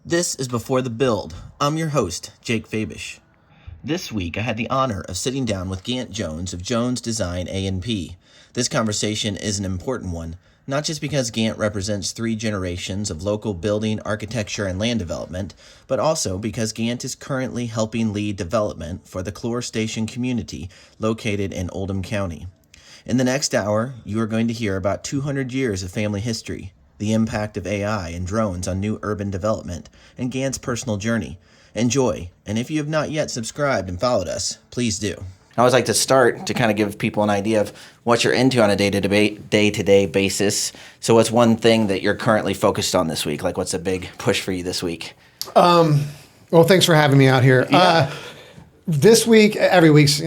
This is Before the Build. I'm your host, Jake Fabish. This week, I had the honor of sitting down with Gant Jones of Jones Design A&P. This conversation is an important one, not just because Gant represents 3 generations of local building, architecture, and land development, but also because Gant is currently helping lead development for the Clore Station community located in Oldham County. In the next hour, you are going to hear about 200 years of family history, the impact of AI and drones on new urban development, and Gant's personal journey. Enjoy, and if you have not yet subscribed and followed us, please do. I always like to start to kind of give people an idea of what you're into on a day-to-day basis. So what's one thing that you're currently focused on this week? Like, what's a big push for you this week? Well, thanks for having me out here. Yeah. This week, every week's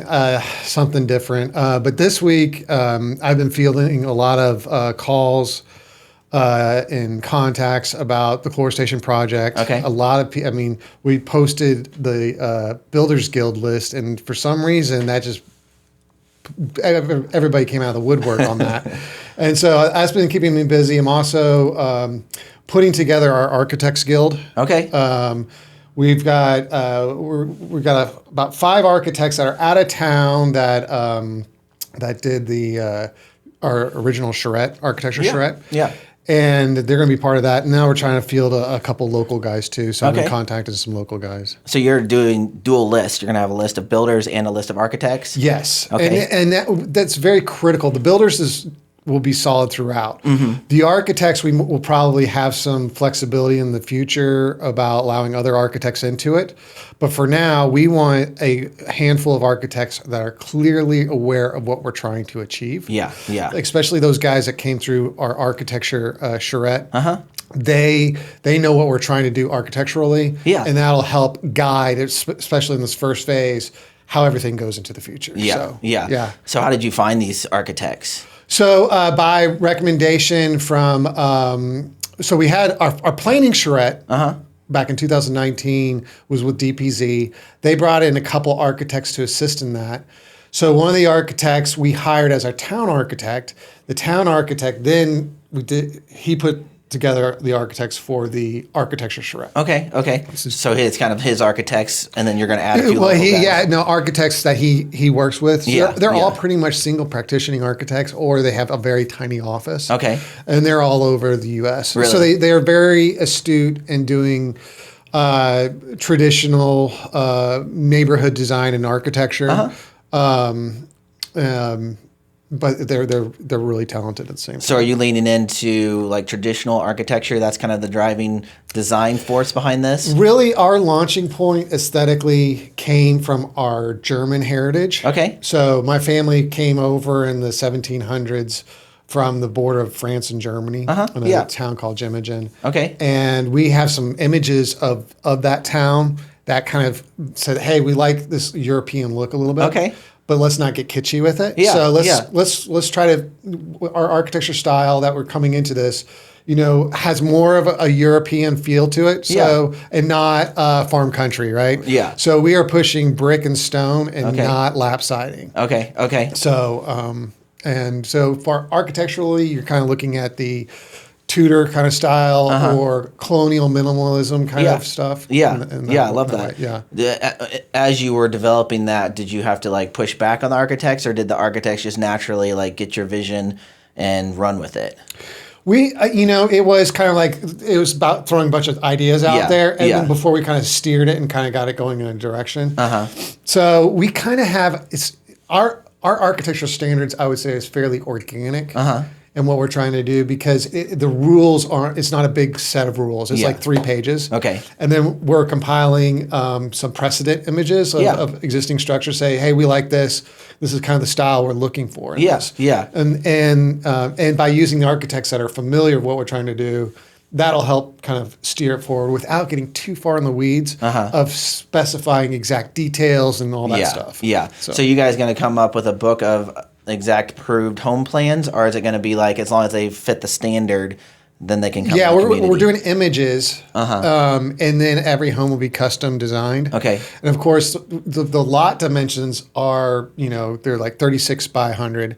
something different. But this week, I've been fielding a lot of calls and contacts about the Clore Station project. Okay. A lot of people, we posted the Builders Guild list, and for some reason that just, everybody came out of the woodwork on that. And so that's been keeping me busy. I'm also putting together our Architects Guild. Okay. We've got about 5 architects that are out of town that did our original charrette, architecture charrette. Yeah. And they're going to be part of that. And now we're trying to field a couple local guys too. So I've been contacting some local guys. So you're doing dual lists. You're going to have a list of builders and a list of architects? Yes. Okay. And that's very critical. The builders will be solid throughout. Mm-hmm. The architects, we will probably have some flexibility in the future about allowing other architects into it. But for now, we want a handful of architects that are clearly aware of what we're trying to achieve. Yeah, yeah. Especially those guys that came through our architecture charrette. Uh-huh. They know what we're trying to do architecturally. Yeah. And that'll help guide, especially in this first phase, how everything goes into the future. Yeah, yeah. So how did you find these architects? So by recommendation from, so we had our planning charrette back in 2019 was with DPZ. They brought in a couple architects to assist in that. So one of the architects we hired as our town architect. The town architect, then he put together the architects for the architecture charrette. Okay. So it's kind of his architects, and then you're going to add a few guys. Architects that he works with. So they're all pretty much single practitioning architects, or they have a very tiny office. Okay. And they're all over the U.S. Really? So they are very astute in doing traditional neighborhood design and architecture. But they're really talented at the same time. So are you leaning into like traditional architecture? That's kind of the driving design force behind this? Really, our launching point aesthetically came from our German heritage. Okay. So my family came over in the 1700s from the border of France and Germany in a town called Jemingen. Okay. And we have some images of that town that kind of said, hey, we like this European look a little bit. Okay. But let's not get kitschy with it. Yeah, so let's try to, our architecture style that we're coming into this, has more of a European feel to it. So and not farm country, right? Yeah. So we are pushing brick and stone and not lap siding. Okay. So and so for architecturally, you're kind of looking at the Tudor kind of style or colonial minimalism kind of stuff. Yeah, I love that. Yeah. As you were developing that, did you have to like push back on the architects, or did the architects just naturally like get your vision and run with it? We, it was kind of like, it was about throwing a bunch of ideas out there, and then before we kind of steered it and kind of got it going in a direction. So we kind of have, our architectural standards, I would say, is fairly organic. And what we're trying to do, because the rules it's not a big set of rules. It's like 3 pages. Okay. And then we're compiling some precedent images of existing structures. Say, hey, we like this. This is kind of the style we're looking for. And by using the architects that are familiar with what we're trying to do, that'll help kind of steer it forward without getting too far in the weeds of specifying exact details and all that stuff. Yeah. So you guys going to come up with a book of exact approved home plans, or is it going to be like as long as they fit the standard, then they can come? Yeah, we're doing images, and then every home will be custom designed. Okay. And of course, the lot dimensions are they're like 36 by 100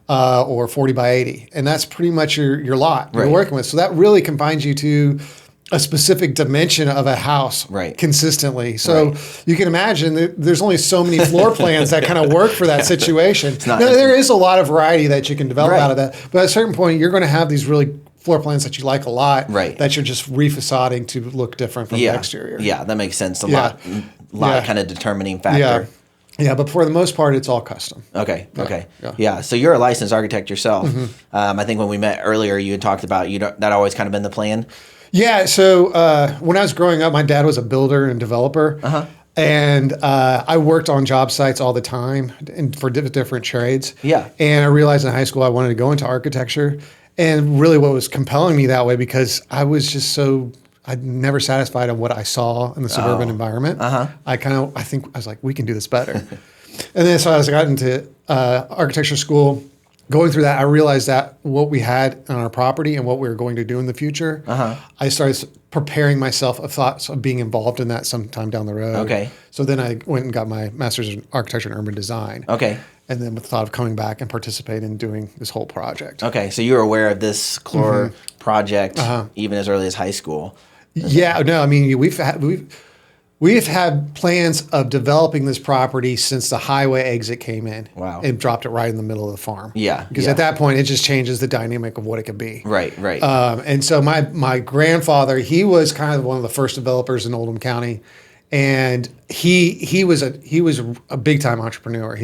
or 40 by 80, and that's pretty much your lot you're working with. So that really confines you to a specific dimension of a house consistently. So you can imagine that there's only so many floor plans that kind of work for that situation. Now, there is a lot of variety that you can develop out of that. But at a certain point, you're going to have these really floor plans that you like a lot that you're just refacading to look different from the exterior. Yeah, that makes sense. A lot kind of determining factor. Yeah, but for the most part, it's all custom. Okay. Yeah. So you're a licensed architect yourself. I think when we met earlier, you had talked about that always kind of been the plan. Yeah. So when I was growing up, my dad was a builder and developer, and I worked on job sites all the time for different trades. Yeah. And I realized in high school I wanted to go into architecture, and really what was compelling me that way because I was just I'd never satisfied on what I saw in the suburban environment. I think I was like, we can do this better. And then so as I got into architecture school, going through that, I realized that what we had on our property and what we were going to do in the future, I started preparing myself of thoughts of being involved in that sometime down the road. Okay. So then I went and got my master's in architecture and urban design. Okay. And then with the thought of coming back and participating in doing this whole project. Okay. So you were aware of this Clore project even as early as high school. Yeah, no, I mean we've had plans of developing this property since the highway exit came in. Wow, and dropped it right in the middle of the farm. Yeah, because at that point it just changes the dynamic of what it could be. Right. And so my grandfather, he was kind of one of the first developers in Oldham County, and he was a big time entrepreneur.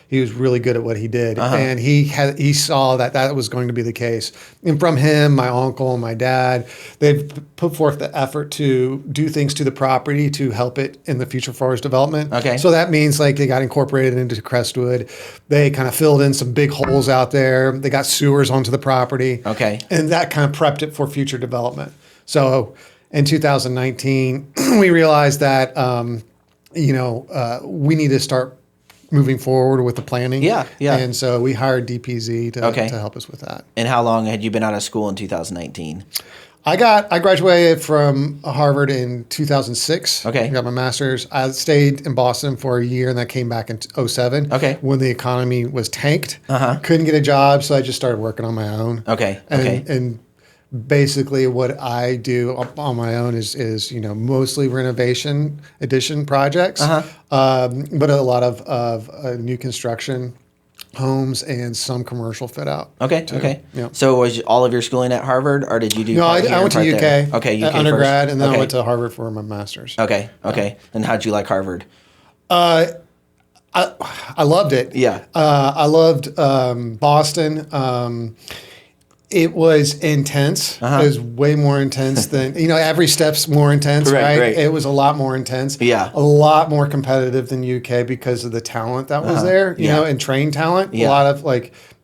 He was really good at what he did, and he saw that was going to be the case. And from him, my uncle and my dad, they've put forth the effort to do things to the property to help it in the future for its development. Okay. So that means like they got incorporated into Crestwood. They kind of filled in some big holes out there. They got sewers onto the property. Okay. And that kind of prepped it for future development. So in 2019, we realized that we need to start moving forward with the planning. Yeah. And so we hired DPZ to help us with that. And how long had you been out of school in 2019? I graduated from Harvard in 2006. Okay. I got my master's. I stayed in Boston for a year, and I came back in 2007. Okay. When the economy was tanked. Couldn't get a job, so I just started working on my own. Okay. And basically what I do on my own is mostly renovation addition projects, but a lot of new construction homes and some commercial fit out. Okay. Too. Okay. Yeah. So was all of your schooling at Harvard, or did you do? No, I went to UK. There? Okay, UK undergrad, first. And then I went to Harvard for my master's. Okay. And how'd you like Harvard? I loved it. Yeah. I loved Boston. It was intense. It was way more intense than, every step's more intense, right? It was a lot more intense. Yeah. A lot more competitive than UK because of the talent that was there, and trained talent. Yeah. A lot of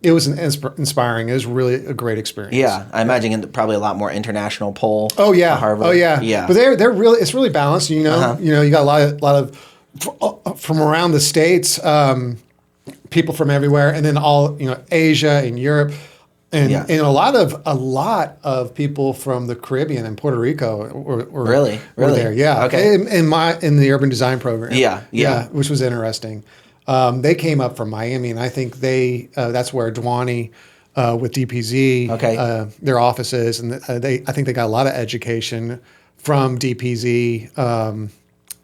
it was inspiring. It was really a great experience. Yeah. I imagine probably a lot more international pull. Oh, yeah. Harvard. Oh, yeah. Yeah. But it's really balanced, you got a lot of from around the States, people from everywhere, and then all, Asia and Europe. And a lot of people from the Caribbean and Puerto Rico were there. Yeah. Okay. In the urban design program. Yeah. Which was interesting. They came up from Miami, and I think that's where Dwani with DPZ their office is, and I think they got a lot of education from DPZ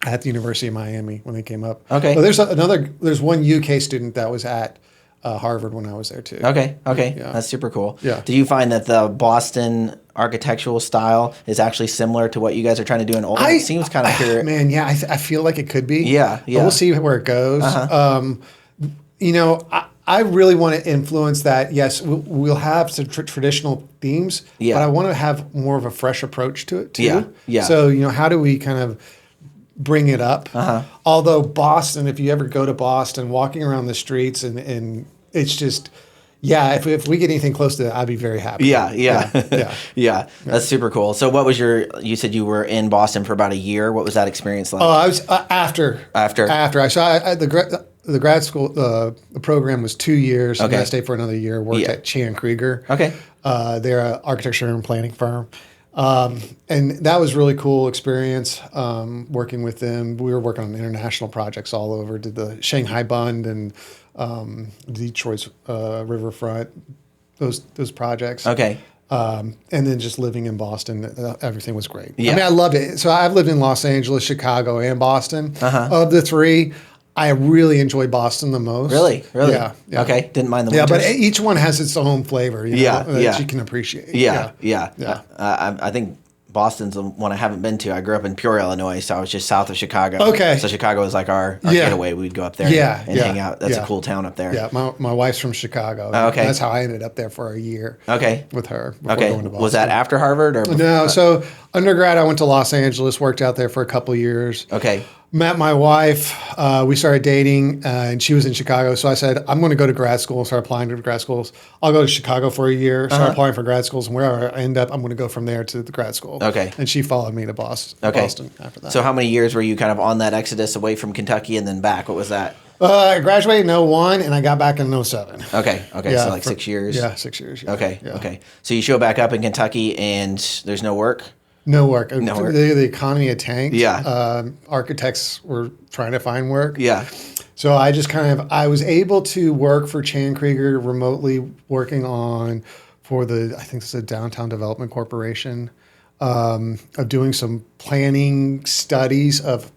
at the University of Miami when they came up. Okay. So there's one UK student that was at Harvard when I was there too. Okay. Yeah. That's super cool. Yeah. Do you find that the Boston architectural style is actually similar to what you guys are trying to do in Oldham? It seems kind of clear. Man, yeah, I feel like it could be. Yeah. But we'll see where it goes. I really want to influence that. Yes, we'll have some traditional themes, but I want to have more of a fresh approach to it too. Yeah. So, how do we kind of bring it up? Although Boston, if you ever go to Boston, walking around the streets and it's just, if we get anything close to that, I'd be very happy. Yeah. That's super cool. So what was you said you were in Boston for about a year. What was that experience like? Oh, I was after. I saw the grad school, the program was 2 years. Okay. And I stayed for another year, worked at Chan Krieger. Okay. They're an architecture and planning firm. And that was really cool experience, working with them. We were working on international projects all over, did the Shanghai Bund and Detroit's riverfront, those projects. Okay. And then just living in Boston, everything was great. Yeah. I mean, I loved it. So I've lived in Los Angeles, Chicago, and Boston. Of the three, I really enjoy Boston the most. Really? Yeah. Okay. Didn't mind the Yeah, winters. but each one has its own flavor, that you can appreciate. Yeah. Yeah. I think Boston's the one I haven't been to. I grew up in Peoria, Illinois, so I was just south of Chicago. Okay. So Chicago was like our getaway. We'd go up there and hang out. That's a cool town up there. Yeah, my wife's from Chicago. Okay. That's how I ended up there for a year. Okay. With her. Before Okay. Going to Boston. Was that after Harvard or before? No. So undergrad, I went to Los Angeles, worked out there for a couple of years. Okay. Met my wife. We started dating, and she was in Chicago. So I said, I'm going to go to grad school, start applying to grad schools. I'll go to Chicago for a year, start applying for grad schools, and wherever I end up, I'm going to go from there to the grad school. Okay. And she followed me to Boston after that. So how many years were you kind of on that exodus away from Kentucky and then back? What was that? I graduated in 2001, and I got back in 2007. Okay. Yeah, so like 6 years? Yeah, 6 years. Yeah. Okay. So you show back up in Kentucky, and there's no work? No work. No work. The economy had tanked. Yeah. Architects were trying to find work. Yeah. So I just I was able to work for Chan Krieger remotely, working for I think it's a Downtown Development Corporation, of doing some planning studies of,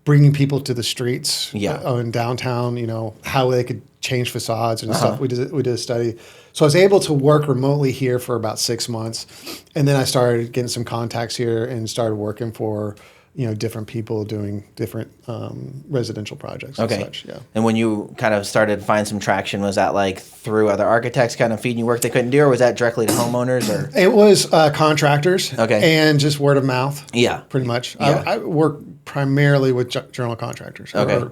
bringing people to the streets in downtown, how they could change facades and stuff. We did a study. So I was able to work remotely here for about 6 months. And then I started getting some contacts here and started working for, different people doing different residential projects and such. Yeah. And when you kind of started to find some traction, was that like through other architects kind of feeding you work they couldn't do, or was that directly to homeowners? Or It was contractors. And just word of mouth. Yeah. Pretty much. Yeah. I work primarily with general contractors. Okay.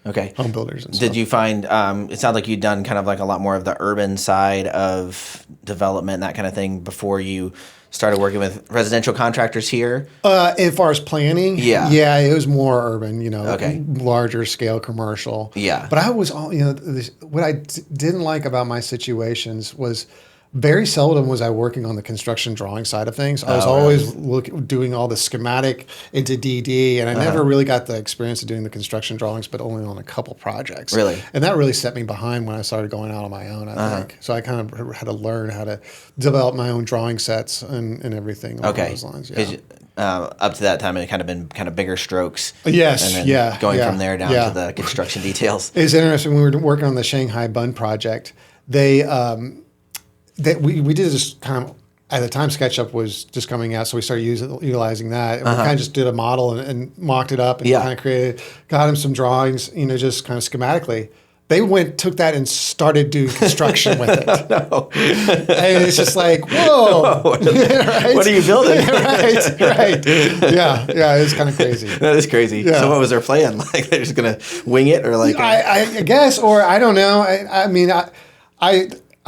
Okay. Home builders and stuff. Did you find, it sounds like you'd done kind of like a lot more of the urban side of development, that kind of thing, before you started working with residential contractors here? As far as planning? Yeah, it was more urban, larger scale commercial. Yeah. But I was what I didn't like about my situations was very seldom was I working on the construction drawing side of things. I was always doing all the schematic into DD, and I never really got the experience of doing the construction drawings, but only on a couple projects. Really? And that really set me behind when I started going out on my own, I think. So I kind of had to learn how to develop my own drawing sets and everything along those lines. Yeah. Up to that time, it had been kind of bigger strokes. Yes, and then going from there down to the construction details. It's interesting. When we were working on the Shanghai Bund project, we did this kind of, at the time SketchUp was just coming out, so we started utilizing that. And we kind of just did a model and mocked it up and kind of got him some drawings, just kind of schematically. They took that and started doing construction with it. No. And it's just like, whoa. Right? What are you building? right. Yeah, it's kind of crazy. That is crazy. Yeah. So what was their plan? Like they're just going to wing it, or like? I guess, or I don't know. I mean,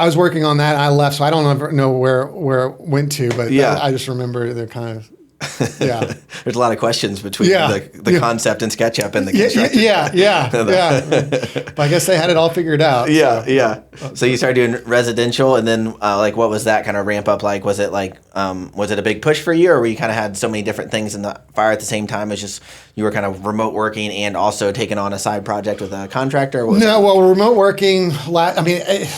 I was working on that. I left, so I don't ever know where it went to. But I just remember they're kind of. Yeah, there's a lot of questions between the concept and SketchUp and the construction. Yeah. But I guess they had it all figured out. Yeah. So you started doing residential, and then what was that kind of ramp up like? Was it was it a big push for you, or were you kind of had so many different things in the fire at the same time? It's just you were kind of remote working and also taking on a side project with a contractor? Remote working.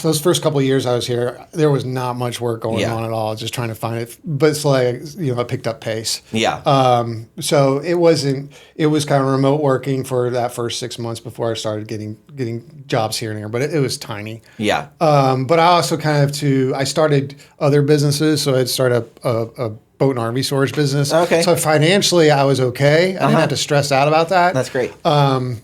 Those first couple of years I was here, there was not much work going on at all. Just trying to find it, but it's like I picked up pace. Yeah. So it was kind of remote working for that first 6 months before I started getting jobs here and there, but it was tiny. Yeah. But I also I started other businesses. So I'd start a boat and RV storage business. Okay. So financially I was okay. I didn't have to stress out about that. That's great. The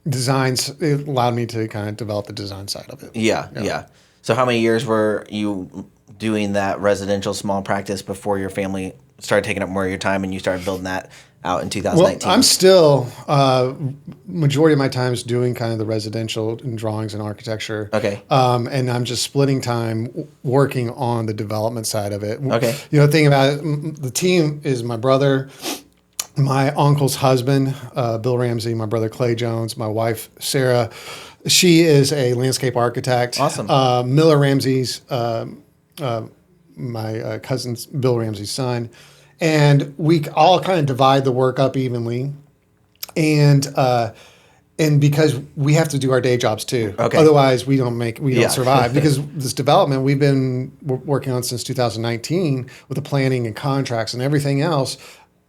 designs, it allowed me to kind of develop the design side of it. Yeah. So how many years were you doing that residential small practice before your family started taking up more of your time and you started building that out in 2019? Well, I'm still, majority of my time is doing kind of the residential and drawings and architecture. Okay. And I'm just splitting time working on the development side of it. Okay. The thing about it, the team is my brother, my uncle's husband, Bill Ramsey, my brother Clay Jones, my wife Sarah. She is a landscape architect. Awesome. Miller Ramsey's my cousin's Bill Ramsey's son, and we all kind of divide the work up evenly. And And because we have to do our day jobs too. Okay. Otherwise, we don't survive. Because this development we've been working on since 2019 with the planning and contracts and everything else,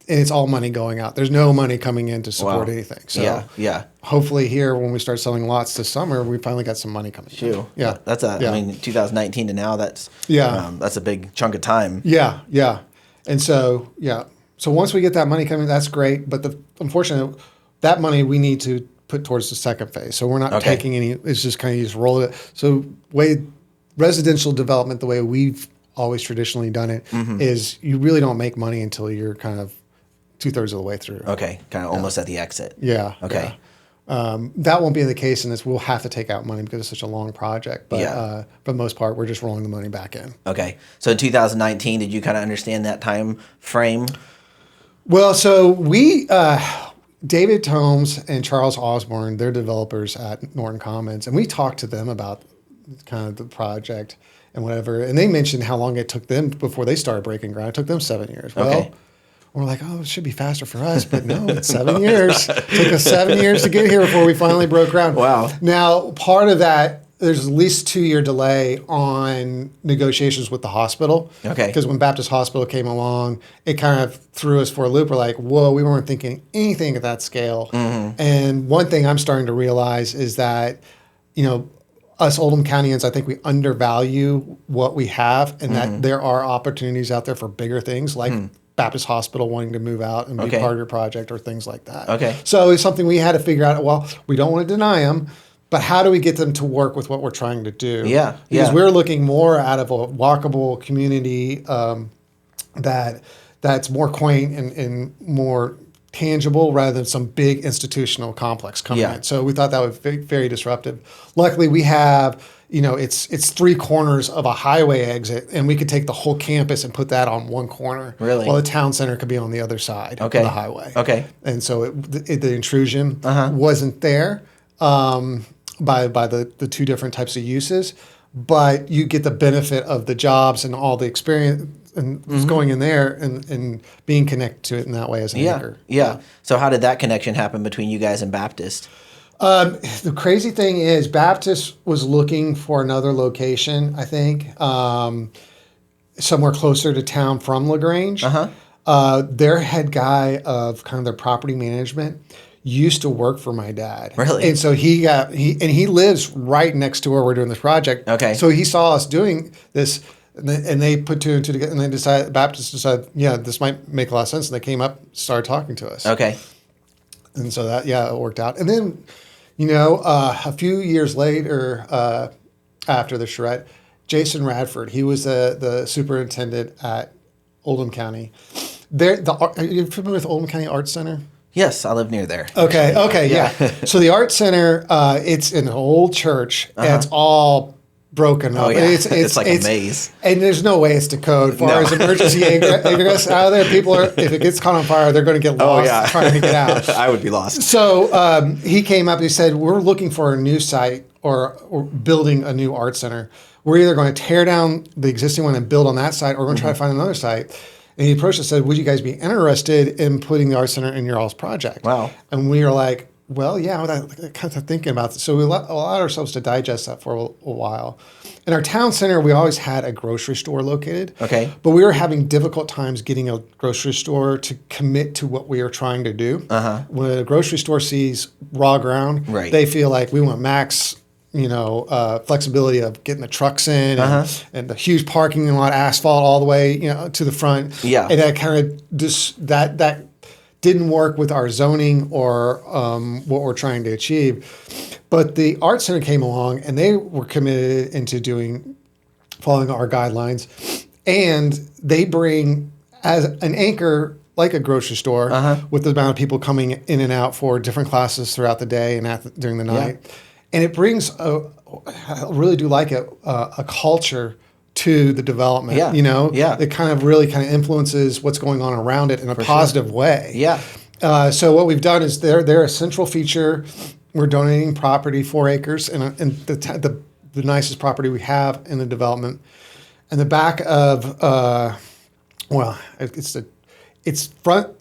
and it's all money going out. There's no money coming in to support anything. So hopefully here, when we start selling lots this summer, we finally got some money coming in. Yeah. That's I mean, 2019 to now, that's a big chunk of time. Yeah. And so, So once we get that money coming, that's great. But unfortunately, that money we need to put towards the second phase. So we're not taking any, it's just kind of you just roll it. So residential development, the way we've always traditionally done it, is you really don't make money until you're kind of 2/3 of the way through. Okay. Kind of almost at the exit. Yeah. Okay. Yeah. That won't be the case in this. We'll have to take out money because it's such a long project. But for the most part, we're just rolling the money back in. Okay. So in 2019, did you kind of understand that time frame? Well, so we... David Holmes and Charles Osborne, they're developers at Norton Commons, and we talked to them about kind of the project and whatever, and they mentioned how long it took them before they started breaking ground. It took them 7 years. Well, we're like, it should be faster for us, but no, it's 7 years. It took us 7 years to get here before we finally broke ground. Wow. Now, part of that, there's at least 2-year delay on negotiations with the hospital. Okay. Because when Baptist Hospital came along, it kind of threw us for a loop. We're like, whoa, we weren't thinking anything at that scale. And one thing I'm starting to realize is that, us Oldham Countyans, I think we undervalue what we have, and that there are opportunities out there for bigger things like Baptist Hospital wanting to move out and be part of your project or things like that. Okay. So it's something we had to figure out. Well, we don't want to deny them, but how do we get them to work with what we're trying to do? Because we're looking more out of a walkable community that's more quaint and more tangible rather than some big institutional complex coming in. So we thought that would be very disruptive. Luckily, we have, it's 3 corners of a highway exit, and we could take the whole campus and put that on one corner. Really? While the town center could be on the other side of the highway. Okay. And so the intrusion wasn't there. By the 2 different types of uses, but you get the benefit of the jobs and all the experience and going in there and being connected to it in that way as an anchor. Yeah. So how did that connection happen between you guys and Baptist? The crazy thing is Baptist was looking for another location, I think, somewhere closer to town from LaGrange. Their head guy of kind of their property management used to work for my dad. Really? And so he lives right next to where we're doing this project. Okay. So he saw us doing this, and they put 2 and 2 together, and they Baptist decided, this might make a lot of sense, and they came up, started talking to us. Okay. And so that, it worked out. And then, a few years later, after the charrette, Jason Radford, he was the superintendent at Oldham County. Are you familiar with Oldham County Arts Center? Yes, I live near there. Okay, yeah. So the Art Center, it's an old church, and it's all broken up. Oh, yeah. It's like a maze. And there's no way it's to code. As far as emergency egress out of there, people are, if it gets caught on fire, they're going to get lost trying to get out. I would be lost. So he came up and he said, we're looking for a new site or building a new art center. We're either going to tear down the existing one and build on that site, or we're going to try to find another site. And he approached us and said, would you guys be interested in putting the art center in your all's project? Wow. And we were like, well, yeah, we're kind of thinking about this. So we allowed ourselves to digest that for a while. In our town center, we always had a grocery store located. Okay. But we were having difficult times getting a grocery store to commit to what we were trying to do. When a grocery store sees raw ground, they feel like we want max flexibility of getting the trucks in and the huge parking lot, asphalt all the way, to the front. Yeah. And that kind of just that didn't work with our zoning or what we're trying to achieve. But the Art Center came along and they were committed into following our guidelines. And they bring as an anchor, like a grocery store, with the amount of people coming in and out for different classes throughout the day and during the night. Yeah. And it brings, I really do like it, a culture to the development. Yeah. It kind of really influences what's going on around it in a positive way. Yeah. So what we've done is they're a central feature. We're donating property, 4 acres, and the nicest property we have in the development. And the back of, it's front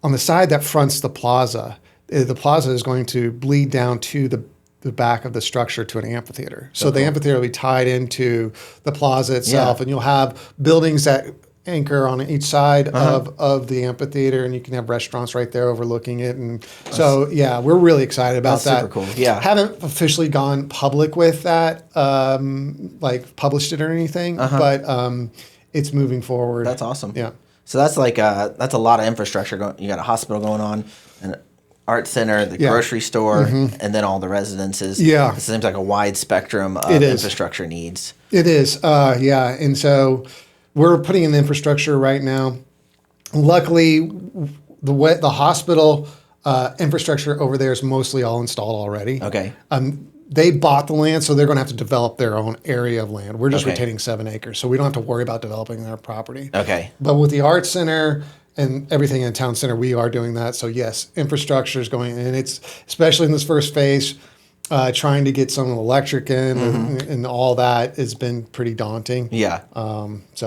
on the side that fronts the plaza. the plaza is going to bleed down to the back of the structure to an amphitheater. So the amphitheater will be tied into the plaza itself, and you'll have buildings that anchor on each side of the amphitheater, and you can have restaurants right there overlooking it. And so, we're really excited about that. Super cool. Yeah. Haven't officially gone public with that, like published it or anything, but it's moving forward. That's awesome. Yeah. So that's like that's a lot of infrastructure going. You got a hospital going on, an art center, the grocery store, and then all the residences. Yeah. It seems like a wide spectrum of infrastructure needs. It is. And so we're putting in the infrastructure right now. Luckily, the hospital infrastructure over there is mostly all installed already. Okay. They bought the land, so they're going to have to develop their own area of land. We're just retaining 7 acres, so we don't have to worry about developing their property. Okay. But with the art center and everything in the town center, we are doing that. So yes, infrastructure is going in. It's especially in this first phase. Trying to get some electric in and all that has been pretty daunting. Yeah. It's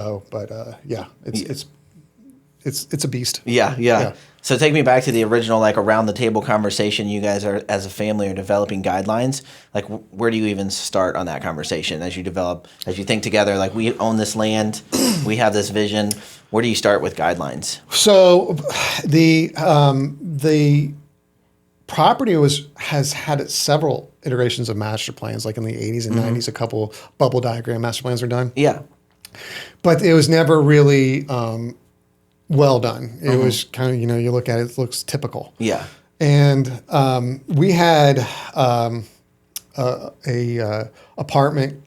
a beast. Yeah. So take me back to the original, like, around the table conversation. You guys are, as a family, are developing guidelines. Like, where do you even start on that conversation as you think together? Like, we own this land, we have this vision. Where do you start with guidelines? So the property has had several iterations of master plans, like in the 80s and 90s, a couple bubble diagram master plans were done. Yeah. But it was never really well done. It was kind of, you look at it, it looks typical. Yeah. And we had a apartment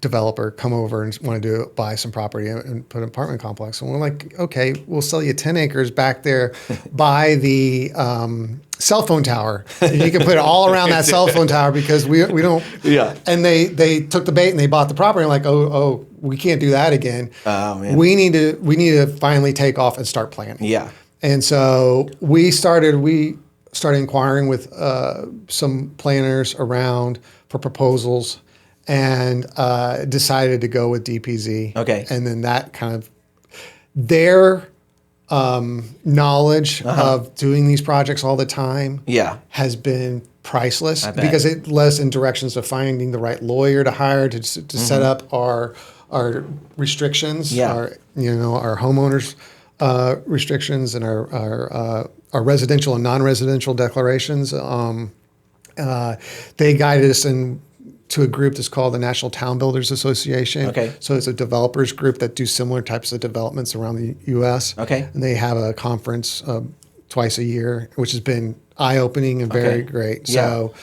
developer come over and wanted to buy some property and put an apartment complex. And we're like, okay, we'll sell you 10 acres back there by the cell phone tower. And you can put it all around that cell phone tower because we don't. Yeah. And they took the bait and they bought the property. And like, oh, we can't do that again. Oh, man. We need to finally take off and start planning. Yeah. And so we started inquiring with some planners around for proposals, and decided to go with DPZ. Okay. And then that kind of their knowledge of doing these projects all the time has been priceless, because it led us in directions of finding the right lawyer to hire to set up our restrictions, our homeowners restrictions, and our residential and non-residential declarations. They guided us to a group that's called the National Town Builders Association. Okay. So it's a developers group that do similar types of developments around the U.S. Okay. And they have a conference twice a year, which has been eye-opening and very great. Yeah. So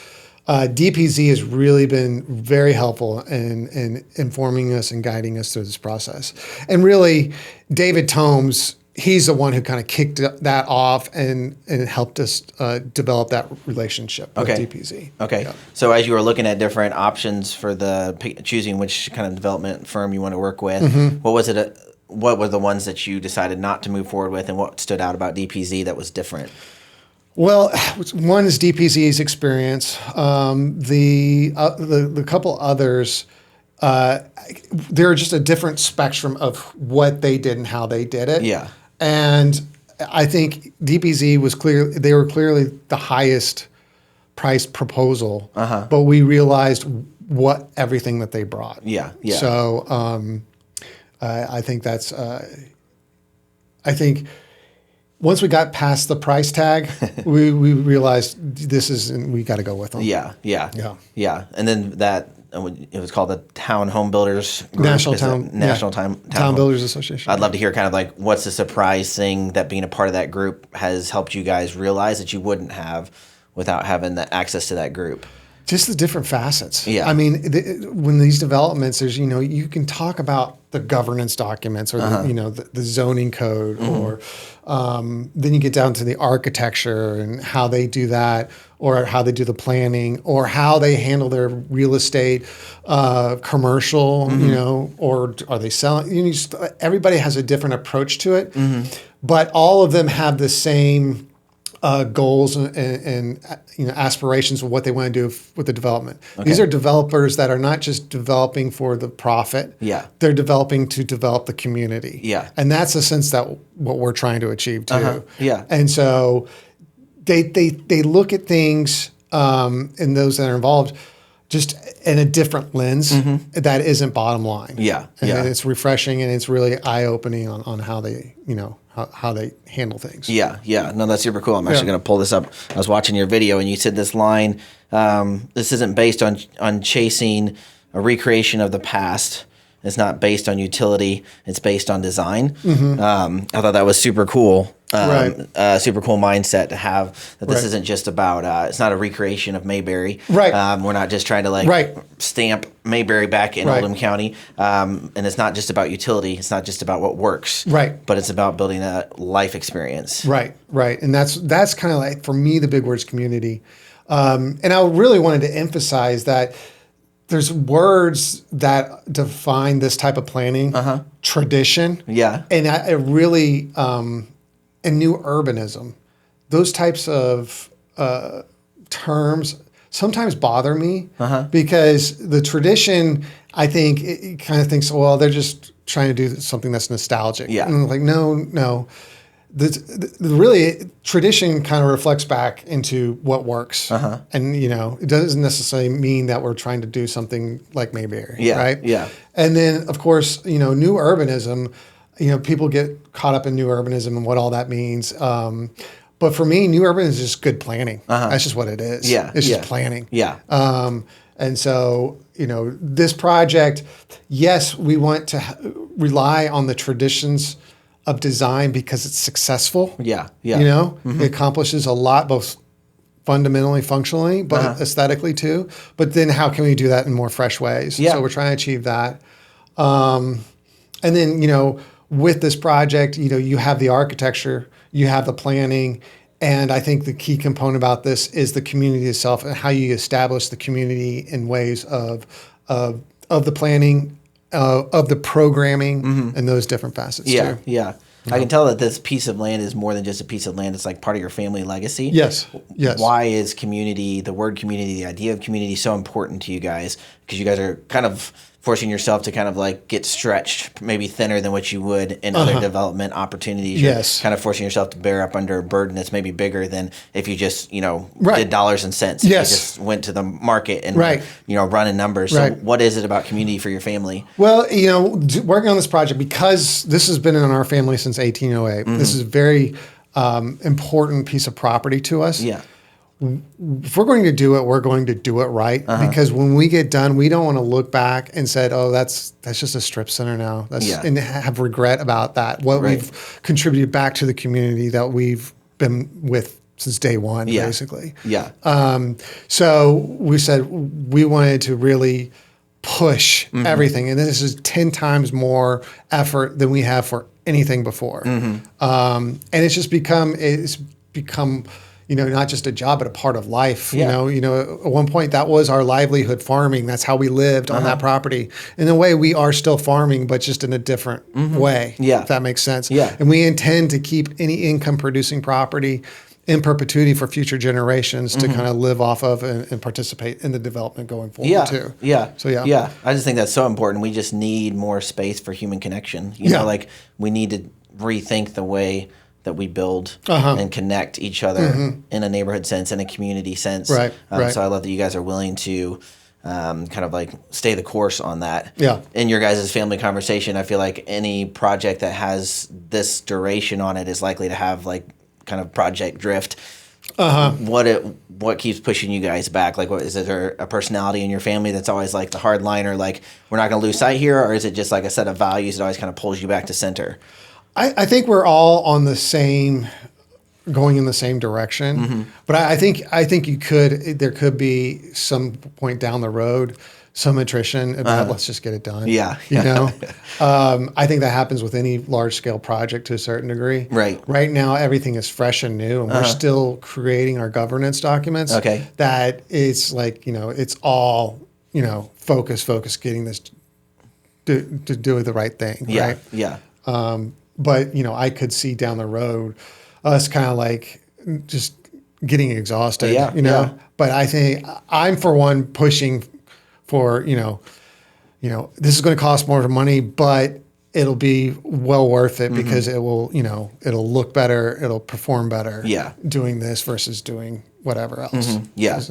DPZ has really been very helpful in informing us and guiding us through this process. And really, David Tomes, he's the one who kind of kicked that off and helped us develop that relationship with DPZ. Okay. Yeah. So as you were looking at different options for choosing which kind of development firm you want to work with, what were the ones that you decided not to move forward with, and what stood out about DPZ that was different? Well, one is DPZ's experience. The couple others, they're just a different spectrum of what they did and how they did it. Yeah. And I think DPZ they were clearly the highest price proposal, but we realized everything that they brought. Yeah. Yeah. So I think that's, I think once we got past the price tag, we realized we got to go with them. Yeah. And then it was called the Town Home Builders Group. National Town Builders Association. I'd love to hear kind of like what's the surprise thing that being a part of that group has helped you guys realize that you wouldn't have without having the access to that group. Just the different facets. Yeah. I mean, when these developments, there's, you can talk about the governance documents or the zoning code, or then you get down to the architecture and how they do that, or how they do the planning, or how they handle their real estate, commercial, or are they selling? Everybody has a different approach to it, but all of them have the same goals and aspirations of what they want to do with the development. Okay. These are developers that are not just developing for the profit. Yeah. They're developing to develop the community. Yeah. And that's the sense that what we're trying to achieve too. Yeah. And so they look at things, and those that are involved, just in a different lens that isn't bottom line. Yeah. And it's refreshing, and it's really eye-opening on how they, how they handle things. Yeah. No, that's super cool. I'm actually going to pull this up. I was watching your video, and you said this line, this isn't based on chasing a recreation of the past. It's not based on utility. It's based on design. I thought that was super cool. Super cool mindset to have, that this isn't just about, it's not a recreation of Mayberry. Right. We're not just trying to stamp Mayberry back in Oldham County. And it's not just about utility. It's not just about what works. Right. But it's about building a life experience. Right. And that's kind of like, for me, the big word's community. And I really wanted to emphasize that there's words that define this type of planning, tradition. Yeah. And I really, and new urbanism, those types of terms sometimes bother me because the tradition, I think, it kind of thinks, well, they're just trying to do something that's nostalgic. Yeah. And I'm like, no. Really, tradition kind of reflects back into what works. And, it doesn't necessarily mean that we're trying to do something like Mayberry. Yeah. Right? Yeah. And then, of course, new urbanism, people get caught up in new urbanism and what all that means. But for me, new urbanism is just good planning. That's just what it is. Yeah. It's just planning. Yeah. And so, this project, yes, we want to rely on the traditions of design because it's successful. Yeah. It accomplishes a lot, both fundamentally, functionally, but aesthetically too. But then how can we do that in more fresh ways? Yeah. So we're trying to achieve that. And then, with this project, you have the architecture, you have the planning, and I think the key component about this is the community itself and how you establish the community in ways of the planning, of the programming, and those different facets too. Yeah. I can tell that this piece of land is more than just a piece of land. It's like part of your family legacy. Yes. Why is community, the word community, the idea of community so important to you guys? Because you guys are kind of forcing yourself to kind of like get stretched, maybe thinner than what you would in other development opportunities. Yes. You're kind of forcing yourself to bear up under a burden that's maybe bigger than if you just, did dollars and cents. Yes. You just went to the market and, running numbers. So what is it about community for your family? Well, working on this project, because this has been in our family since 1808, this is a very important piece of property to us. Yeah. If we're going to do it, we're going to do it right. Because when we get done, we don't want to look back and say, "Oh, that's just a strip center now," and have regret about that. What we've contributed back to the community that we've been with since day one, basically. Yeah. So we said we wanted to really push everything, and this is 10 times more effort than we have for anything before. And it's become. Not just a job, but a part of life. Yeah. At one point that was our livelihood, farming. That's how we lived on that property. In a way, we are still farming, but just in a different way. Yeah. If that makes sense. Yeah. And we intend to keep any income producing property in perpetuity for future generations to kind of live off of and participate in the development going forward too. Yeah. So yeah. Yeah. I just think that's so important. We just need more space for human connection. Like we need to rethink the way that we build and connect each other in a neighborhood sense, in a community sense. Right. So I love that you guys are willing to kind of like stay the course on that. Yeah. In your guys' family conversation, I feel like any project that has this duration on it is likely to have like kind of project drift. What keeps pushing you guys back? Like, is there a personality in your family that's always like the hard liner, like we're not going to lose sight here, or is it just like a set of values that always kind of pulls you back to center? I think we're all on going in the same direction, but I think there could be some point down the road, some attrition about let's just get it done. Yeah. I think that happens with any large scale project to a certain degree. Right. Right now, everything is fresh and new, and we're still creating our governance documents. Okay. That it's like, it's all, focus, getting this to do the right thing. Yeah. Right. Yeah. But, I could see down the road us kind of like just getting exhausted, Yeah. But I think I'm, for one, pushing for, this is going to cost more money, but it'll be well worth it because it will, it'll look better, it'll perform better. Yeah. Doing this versus doing whatever else. Yeah. As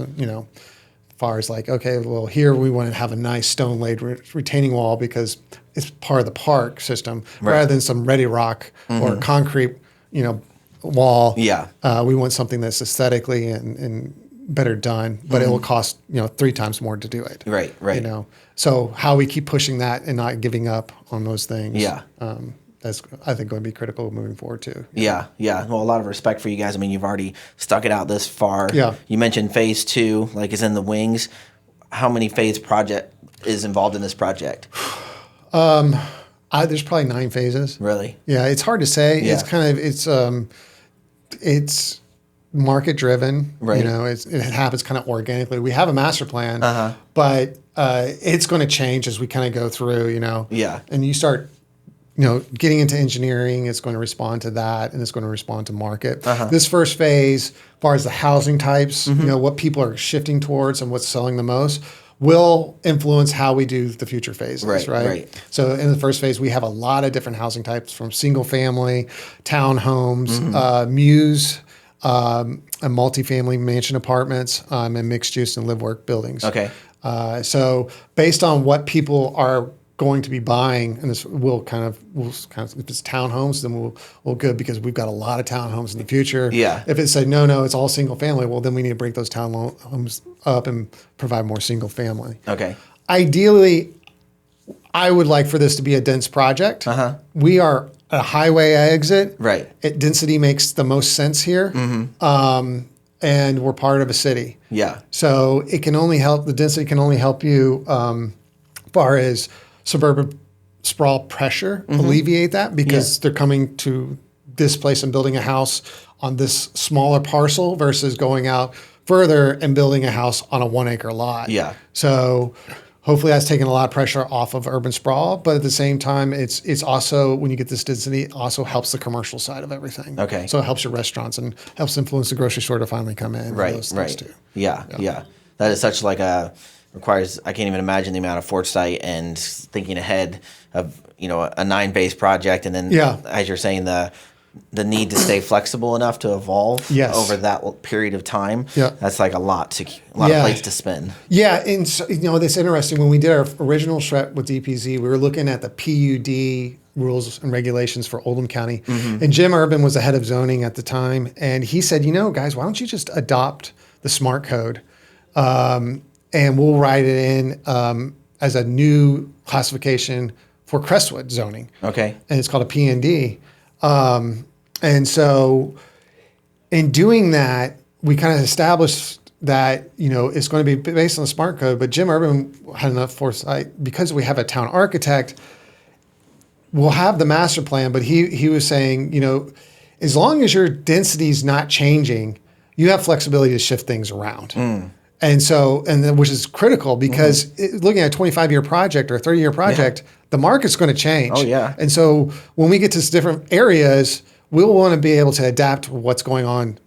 far as like, okay, well, here we want to have a nice stone laid retaining wall because it's part of the park system rather than some ready rock or concrete, wall. Yeah. We want something that's aesthetically and better done, but it will cost, 3 times more to do it. Right. So how we keep pushing that and not giving up on those things. Yeah. That's, I think, going to be critical moving forward too. Yeah. Well, a lot of respect for you guys. I mean, you've already stuck it out this far. Yeah. You mentioned phase 2, like is in the wings. How many phase project is involved in this project? There's probably 9 phases. Really? Yeah, it's hard to say. Yeah. It's kind of it's market driven. Right. It happens kind of organically. We have a master plan, but it's going to change as we kind of go through. Yeah. And you start. Getting into engineering, it's going to respond to that, and it's going to respond to market. This first phase, as far as the housing types, what people are shifting towards and what's selling the most, will influence how we do the future phases, right? So in the first phase, we have a lot of different housing types from single family, townhomes, mews, and multifamily mansion apartments, and mixed use and live work buildings. Okay. So based on what people are going to be buying, and this we'll kind of if it's townhomes, then we'll good because we've got a lot of townhomes in the future. Yeah. If it's no, it's all single family, well then we need to break those townhomes up and provide more single family. Okay. Ideally, I would like for this to be a dense project. We are a highway exit. Right. Density makes the most sense here. And we're part of a city. Yeah. So it can only help. The density can only help you far as suburban sprawl pressure, alleviate that because they're coming to this place and building a house on this smaller parcel versus going out further and building a house on a 1 acre lot. Yeah. So hopefully that's taken a lot of pressure off of urban sprawl, but at the same time, it's also, when you get this density, it also helps the commercial side of everything. Okay. So it helps your restaurants and helps influence the grocery store to finally come in. Right. And those things too. Yeah. That is such like requires, I can't even imagine the amount of foresight and thinking ahead of, a 9 phase project. And then, as you're saying, the need to stay flexible enough to evolve over that period of time. Yeah. That's like a lot of plates to spin. Yeah. And so, that's interesting. When we did our original SHREP with DPZ, we were looking at the PUD rules and regulations for Oldham County. And Jim Urban was the head of zoning at the time. And he said, guys, why don't you just adopt the SMART code? And we'll write it in as a new classification for Crestwood zoning. Okay. And it's called a PND. And so in doing that, we kind of established that, it's going to be based on the SMART code, but Jim Urban had enough foresight because we have a town architect, we'll have the master plan, but he was saying, as long as your density is not changing, you have flexibility to shift things around. And so, which is critical because looking at a 25-year project or a 30-year project, the market's going to change. Oh, yeah. And so when we get to different areas, we'll want to be able to adapt what's going on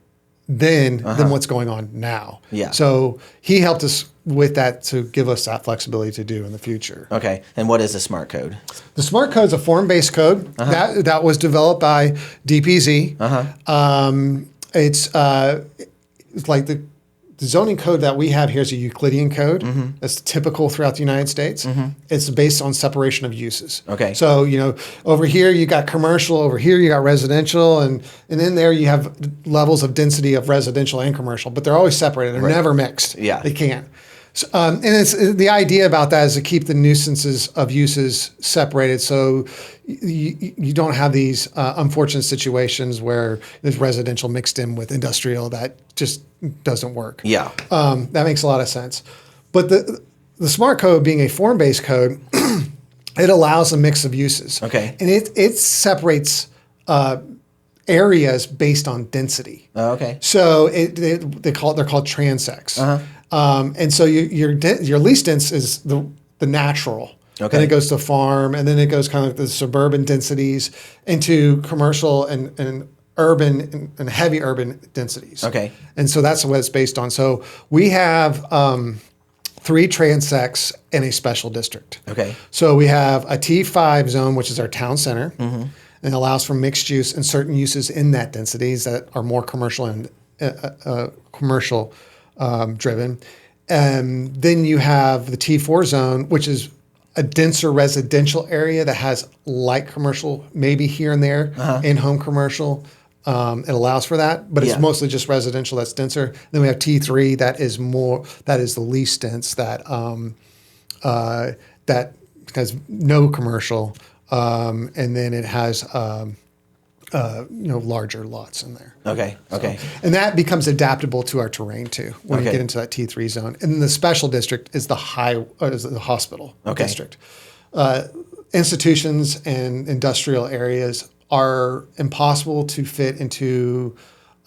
then than what's going on now. Yeah. So he helped us with that to give us that flexibility to do in the future. Okay. And what is the SMART code? The SMART code is a form-based code that was developed by DPZ. It's like the zoning code that we have here is a Euclidean code. That's typical throughout the United States. It's based on separation of uses. Okay. So, over here you got commercial, over here you got residential, and in there you have levels of density of residential and commercial, but they're always separated. They're never mixed. Yeah. They can't. So, and it's the idea about that is to keep the nuisances of uses separated, so you don't have these unfortunate situations where there's residential mixed in with industrial. That just doesn't work. Yeah, that makes a lot of sense. But the SMART code being a form-based code, it allows a mix of uses. Okay, and it separates areas based on density. Okay, so they're called transects. And so your least dense is the natural. Okay. Then it goes to farm, and then it goes kind of like the suburban densities into commercial and urban and heavy urban densities. Okay. And so that's what it's based on. So we have 3 transects and a special district. Okay. So we have a T5 zone, which is our town center, and allows for mixed use and certain uses in that densities that are more commercial and commercial driven. And then you have the T4 zone, which is a denser residential area that has light commercial, maybe here and there, in-home commercial. It allows for that, but it's mostly just residential that's denser. Then we have T3 that is the least dense, that has no commercial, and then it has larger lots in there. Okay. And that becomes adaptable to our terrain too when you get into that T3 zone. And then the special district is the hospital district. Institutions and industrial areas are impossible to fit into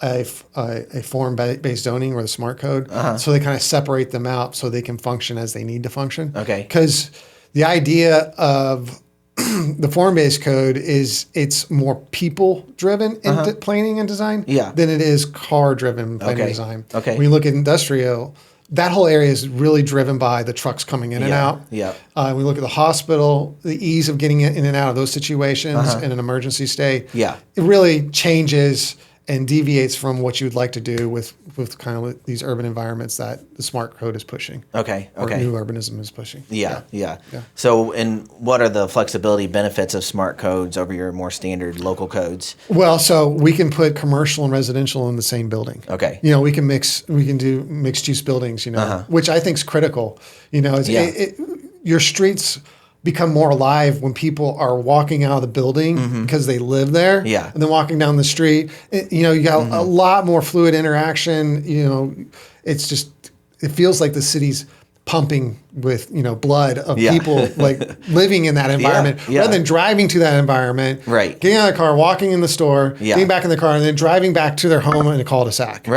a form-based zoning or the smart code. So they kind of separate them out so they can function as they need to function. Okay. Because the idea of the form-based code is it's more people-driven in planning and design than it is car-driven planning and design. Okay. When you look at industrial, that whole area is really driven by the trucks coming in and out. Yeah. When we look at the hospital, the ease of getting in and out of those situations in an emergency state, it really changes and deviates from what you would like to do with kind of these urban environments that the smart code is pushing. Or new urbanism is pushing. Yeah. So, and what are the flexibility benefits of smart codes over your more standard local codes? Well, so we can put commercial and residential in the same building. Okay. We can do mixed use buildings, which I think is critical. Your streets become more alive when people are walking out of the building because they live there. Yeah. And then walking down the street, you got a lot more fluid interaction. It feels like the city's pumping with, blood of people like living in that environment rather than driving to that environment, getting out of the car, walking in the store, getting back in the car, and then driving back to their home in a cul-de-sac.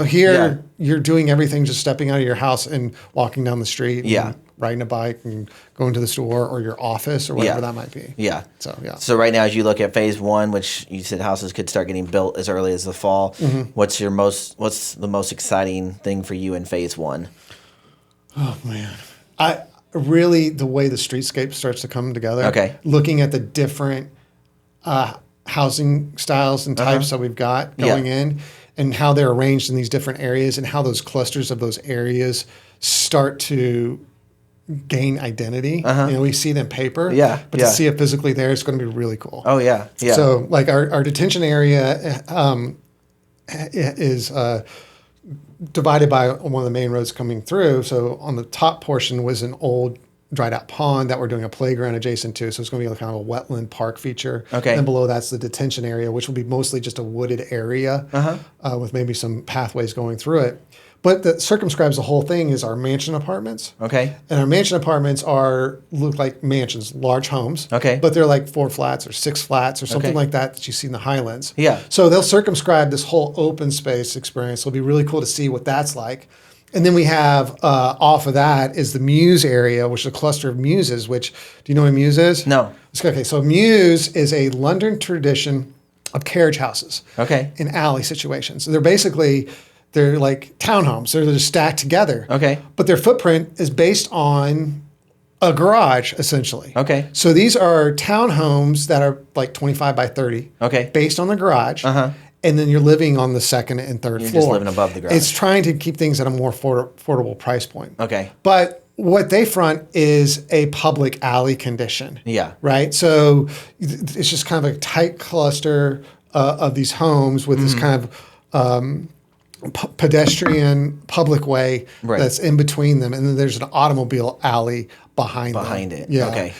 Here you're doing everything, just stepping out of your house and walking down the street. And riding a bike and going to the store or your office or whatever that might be. So right now, as you look at phase 1, which you said houses could start getting built as early as the fall, what's the most exciting thing for you in phase 1? Oh man, the way the streetscape starts to come together. Looking at the different housing styles and types that we've got going in, and how they're arranged in these different areas, and how those clusters of those areas start to gain identity. We see it in paper, but to see it physically there is going to be really cool. So like our detention area is divided by one of the main roads coming through. So on the top portion was an old dried out pond that we're doing a playground adjacent to. So it's going to be kind of a wetland park feature. And below that's the detention area, which will be mostly just a wooded area with maybe some pathways going through it. But that circumscribes the whole thing is our mansion apartments. And our mansion apartments look like mansions, large homes. But they're like 4 flats or 6 flats or something like that you see in the Highlands. So they'll circumscribe this whole open space experience. It'll be really cool to see what that's like. And then we have off of that is the Muse area, which is a cluster of muses, do you know what a muse is? No. Okay, so a muse is a London tradition of carriage houses in alley situations. So they're like townhomes. They're just stacked together. But their footprint is based on a garage, essentially. So these are townhomes that are like 25 by 30. Based on the garage. And then you're living on the second and third floor. You're just living above the garage. It's trying to keep things at a more affordable price point. But what they front is a public alley condition. Right? So it's just kind of a tight cluster of these homes with this kind of pedestrian public way that's in between them, and then there's an automobile alley behind it.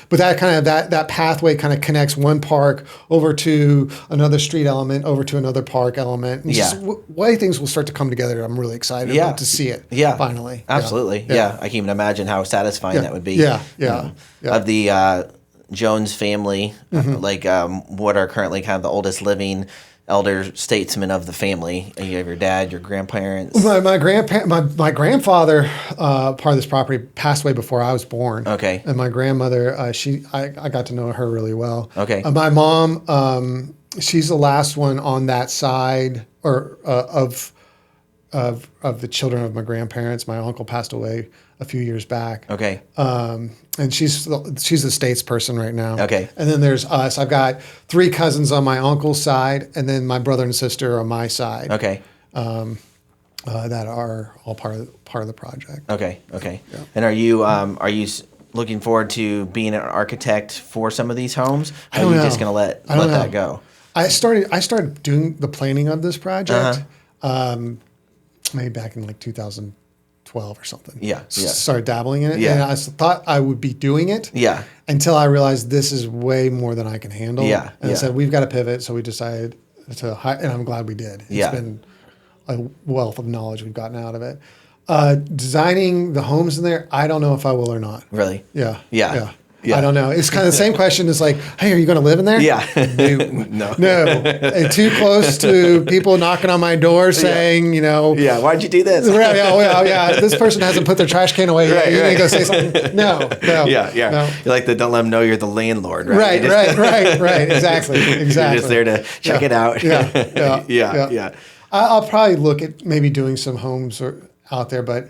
But that kind of that pathway kind of connects one park over to another street element, over to another park element. And just way things will start to come together. I'm really excited to see it. Finally. Absolutely. I can't even imagine how satisfying that would be. Of the Jones family, what are currently kind of the oldest living elder statesmen of the family? You have your dad, your grandparents. My grandfather, part of this property, passed away before I was born. And my grandmother, I got to know her really well. My mom, she's the last one on that side, or of the children of my grandparents. My uncle passed away a few years back. Okay. And she's a states person right now. Okay. And then there's us. I've got 3 cousins on my uncle's side, and then my brother and sister on my side. Okay. That are all part of the project. Okay. Okay. Yeah. And are you looking forward to being an architect for some of these homes? Or are you just going to let that go? I started doing the planning of this project maybe back in like 2012 or something. Yeah. Started dabbling in it. Yeah. And I thought I would be doing it. Yeah. Until I realized this is way more than I can handle. Yeah. And I said, we've got to pivot. So we decided to hire, and I'm glad we did. It's been a wealth of knowledge we've gotten out of it. Designing the homes in there, I don't know if I will or not. Really? Yeah. Yeah. I don't know. It's kind of the same question as like, hey, are you going to live in there? Yeah. No. Too close to people knocking on my door saying, Yeah, why'd you do this? Right, yeah. This person hasn't put their trash can away yet. You need to go say something. No. Yeah. No. You're like, don't let them know you're the landlord, right? Right. Exactly. You're just there to check it out. Yeah. I'll probably look at maybe doing some homes out there, but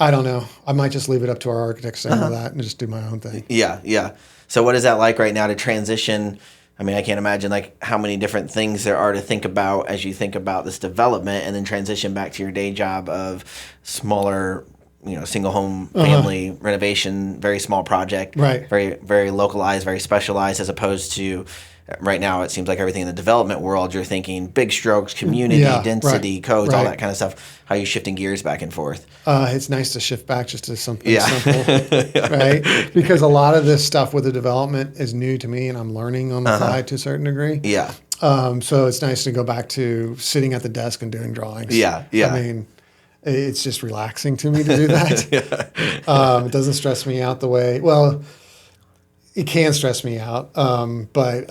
I don't know. I might just leave it up to our architects and all that and just do my own thing. Yeah. So what is that like right now to transition? I mean, I can't imagine like how many different things there are to think about as you think about this development and then transition back to your day job of smaller, single home family renovation, very small project, right? Very, very localized, very specialized, as opposed to right now, it seems like everything in the development world, you're thinking big strokes, community, density, codes, all that kind of stuff. How are you shifting gears back and forth? It's nice to shift back just to something simple, right? Because a lot of this stuff with the development is new to me, and I'm learning on the fly to a certain degree. Yeah. So it's nice to go back to sitting at the desk and doing drawings. Yeah. I mean, it's just relaxing to me to do that. It doesn't stress me out the way. Well, it can stress me out, but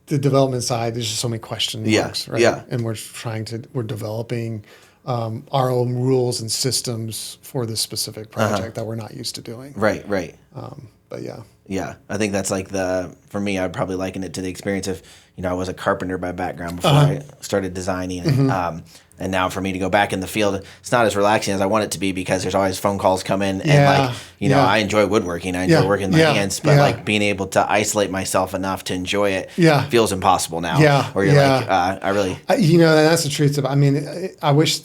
the development side, there's just so many question marks, right? Yeah. And we're developing our own rules and systems for this specific project that we're not used to doing. Right. But yeah. Yeah, I think that's like for me, I'd probably liken it to the experience of, I was a carpenter by background before I started designing. And now for me to go back in the field, it's not as relaxing as I want it to be because there's always phone calls coming. And I enjoy woodworking. I enjoy working with my hands. But like being able to isolate myself enough to enjoy it feels impossible now. Where you're like, I really... that's the truth. I mean, I wish...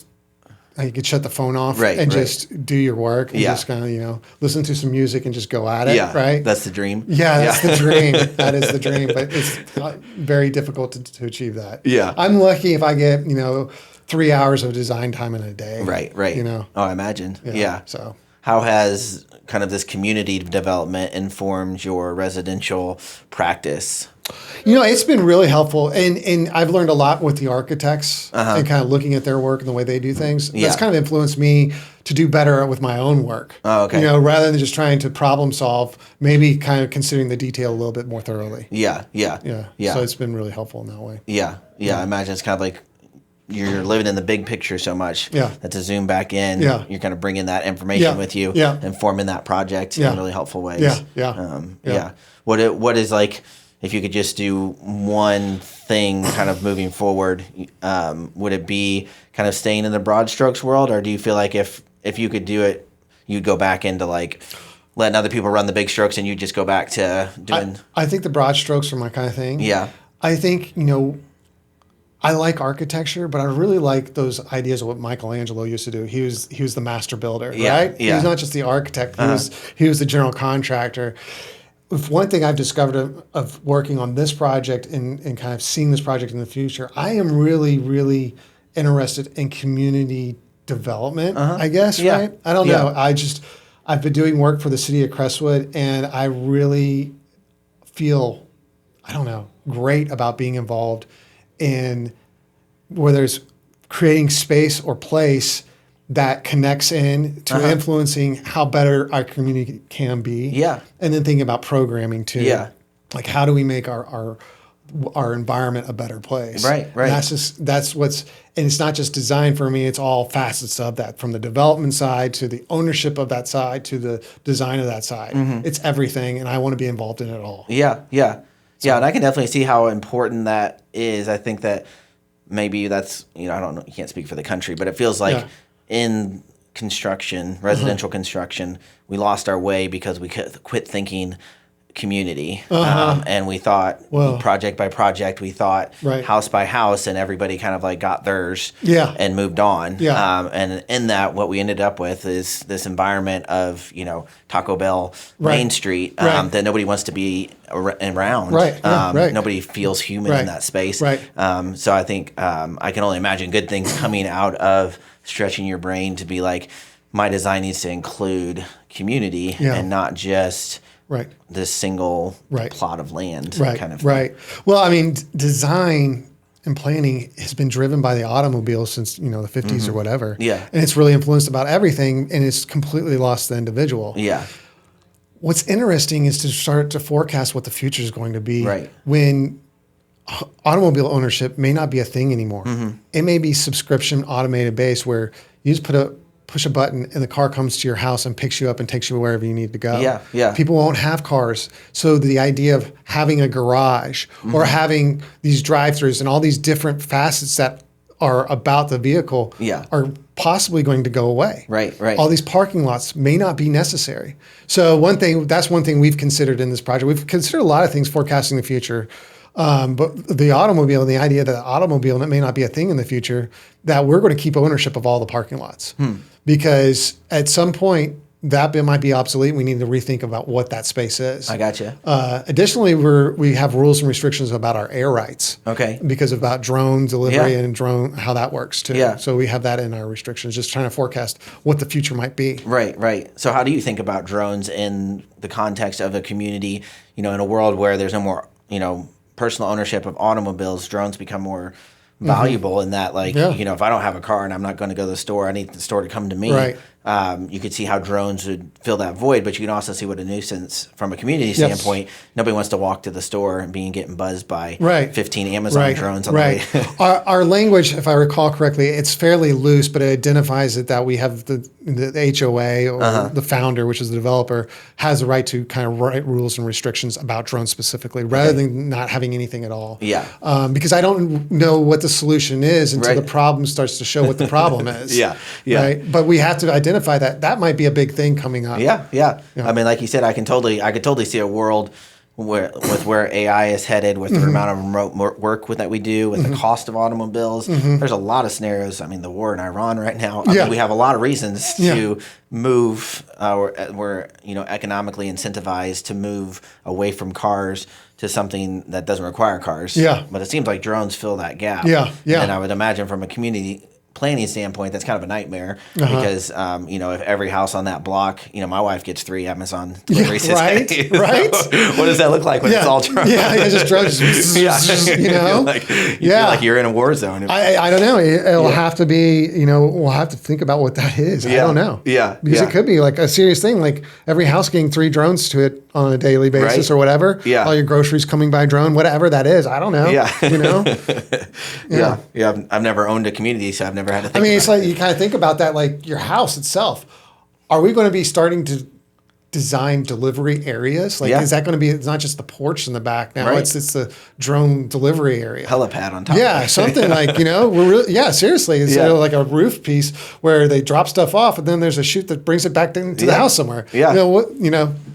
You could shut the phone off and just do your work and just kind of, listen to some music and just go at it, right? That's the dream. Yeah, that's the dream. That is the dream, but it's very difficult to achieve that. Yeah. I'm lucky if I get, 3 hours of design time in a day. Right. Oh, I imagine. Yeah. So how has kind of this community development informed your residential practice? It's been really helpful, and I've learned a lot with the architects and kind of looking at their work and the way they do things. That's kind of influenced me to do better with my own work. Oh, okay. Rather than just trying to problem solve, maybe kind of considering the detail a little bit more thoroughly. Yeah. So it's been really helpful in that way. Yeah. I imagine it's kind of like you're living in the big picture so much that to zoom back in, you're kind of bringing that information with you and forming that project in really helpful ways. Yeah. What is like, if you could just do one thing kind of moving forward, would it be kind of staying in the broad strokes world? Or do you feel like if you could do it, you'd go back into like letting other people run the big strokes and you just go back to doing... I think the broad strokes are my kind of thing. Yeah. I think, I like architecture, but I really like those ideas of what Michelangelo used to do. He was the master builder, right? Yeah. He was not just the architect. He was the general contractor. If one thing I've discovered of working on this project and kind of seeing this project in the future, I am really, really interested in community development, I guess, right? I don't know. I've been doing work for the city of Crestwood, and I really feel, great about being involved in where there's creating space or place that connects in to influencing how better our community can be. Yeah. And then thinking about programming too. Yeah. Like how do we make our environment a better place? Right. And that's what's, and it's not just design for me, it's all facets of that, from the development side to the ownership of that side to the design of that side. It's everything, and I want to be involved in it all. Yeah, and I can definitely see how important that is. I think that maybe that's, I don't know, you can't speak for the country, but it feels like in construction, residential construction, we lost our way because we quit thinking community. And we thought project by project, we thought house by house, and everybody kind of like got theirs and moved on. And in that, what we ended up with is this environment of, Taco Bell, Main Street, that nobody wants to be around. Nobody feels human in that space. So I think I can only imagine good things coming out of stretching your brain to be like, my design needs to include community and not just this single plot of land kind of thing. Well, I mean, design and planning has been driven by the automobile since, the 50s or whatever. And it's really influenced about everything, and it's completely lost the individual. What's interesting is to start to forecast what the future is going to be when automobile ownership may not be a thing anymore. It may be subscription automated based where you just push a button and the car comes to your house and picks you up and takes you wherever you need to go. People won't have cars. So the idea of having a garage or having these drive-throughs and all these different facets that are about the vehicle are possibly going to go away. All these parking lots may not be necessary. So that's one thing we've considered in this project. We've considered a lot of things forecasting the future. But the automobile and the idea that the automobile, and it may not be a thing in the future, that we're going to keep ownership of all the parking lots. Because at some point, that bit might be obsolete. We need to rethink about what that space is. I gotcha. Additionally, we have rules and restrictions about our air rights. Because about drone delivery and drone, how that works too. So we have that in our restrictions, just trying to forecast what the future might be. So how do you think about drones in the context of a community, in a world where there's no more, personal ownership of automobiles? Drones become more valuable in that, like, if I don't have a car and I'm not going to go to the store, I need the store to come to me. You could see how drones would fill that void, but you can also see what a nuisance from a community standpoint. Nobody wants to walk to the store and getting buzzed by 15 Amazon drones on the way. Our language, if I recall correctly, it's fairly loose, but it identifies it that we have the HOA or the founder, which is the developer, has the right to kind of write rules and restrictions about drones specifically, rather than not having anything at all. Because I don't know what the solution is until the problem starts to show what the problem is. But we have to identify that might be a big thing coming up. I mean, like you said, I could totally see a world where AI is headed, with the amount of remote work that we do, with the cost of automobiles. There's a lot of scenarios. I mean, the war in Iran right now. I mean, we have a lot of reasons to move. We're economically incentivized to move away from cars to something that doesn't require cars. But it seems like drones fill that gap. And I would imagine from a community planning standpoint, that's kind of a nightmare because, if every house on that block, my wife gets 3 Amazon deliveries a day. What does that look like when it's all drones? Just drones. You feel like you're in a war zone. I don't know. It'll have to be, we'll have to think about what that is. I don't know. Because it could be like a serious thing, like every house getting 3 drones to it on a daily basis or whatever. All your groceries coming by drone, whatever that is. I don't know. I've never owned a community, so I've never had to think it's like you kind of think about that, like your house itself. Are we going to be starting to design delivery areas? Like, is that going to be, it's not just the porch in the back now, it's the drone delivery area. Helipad on top of it. Something like, we're really, seriously. It's like a roof piece where they drop stuff off and then there's a chute that brings it back into the house somewhere.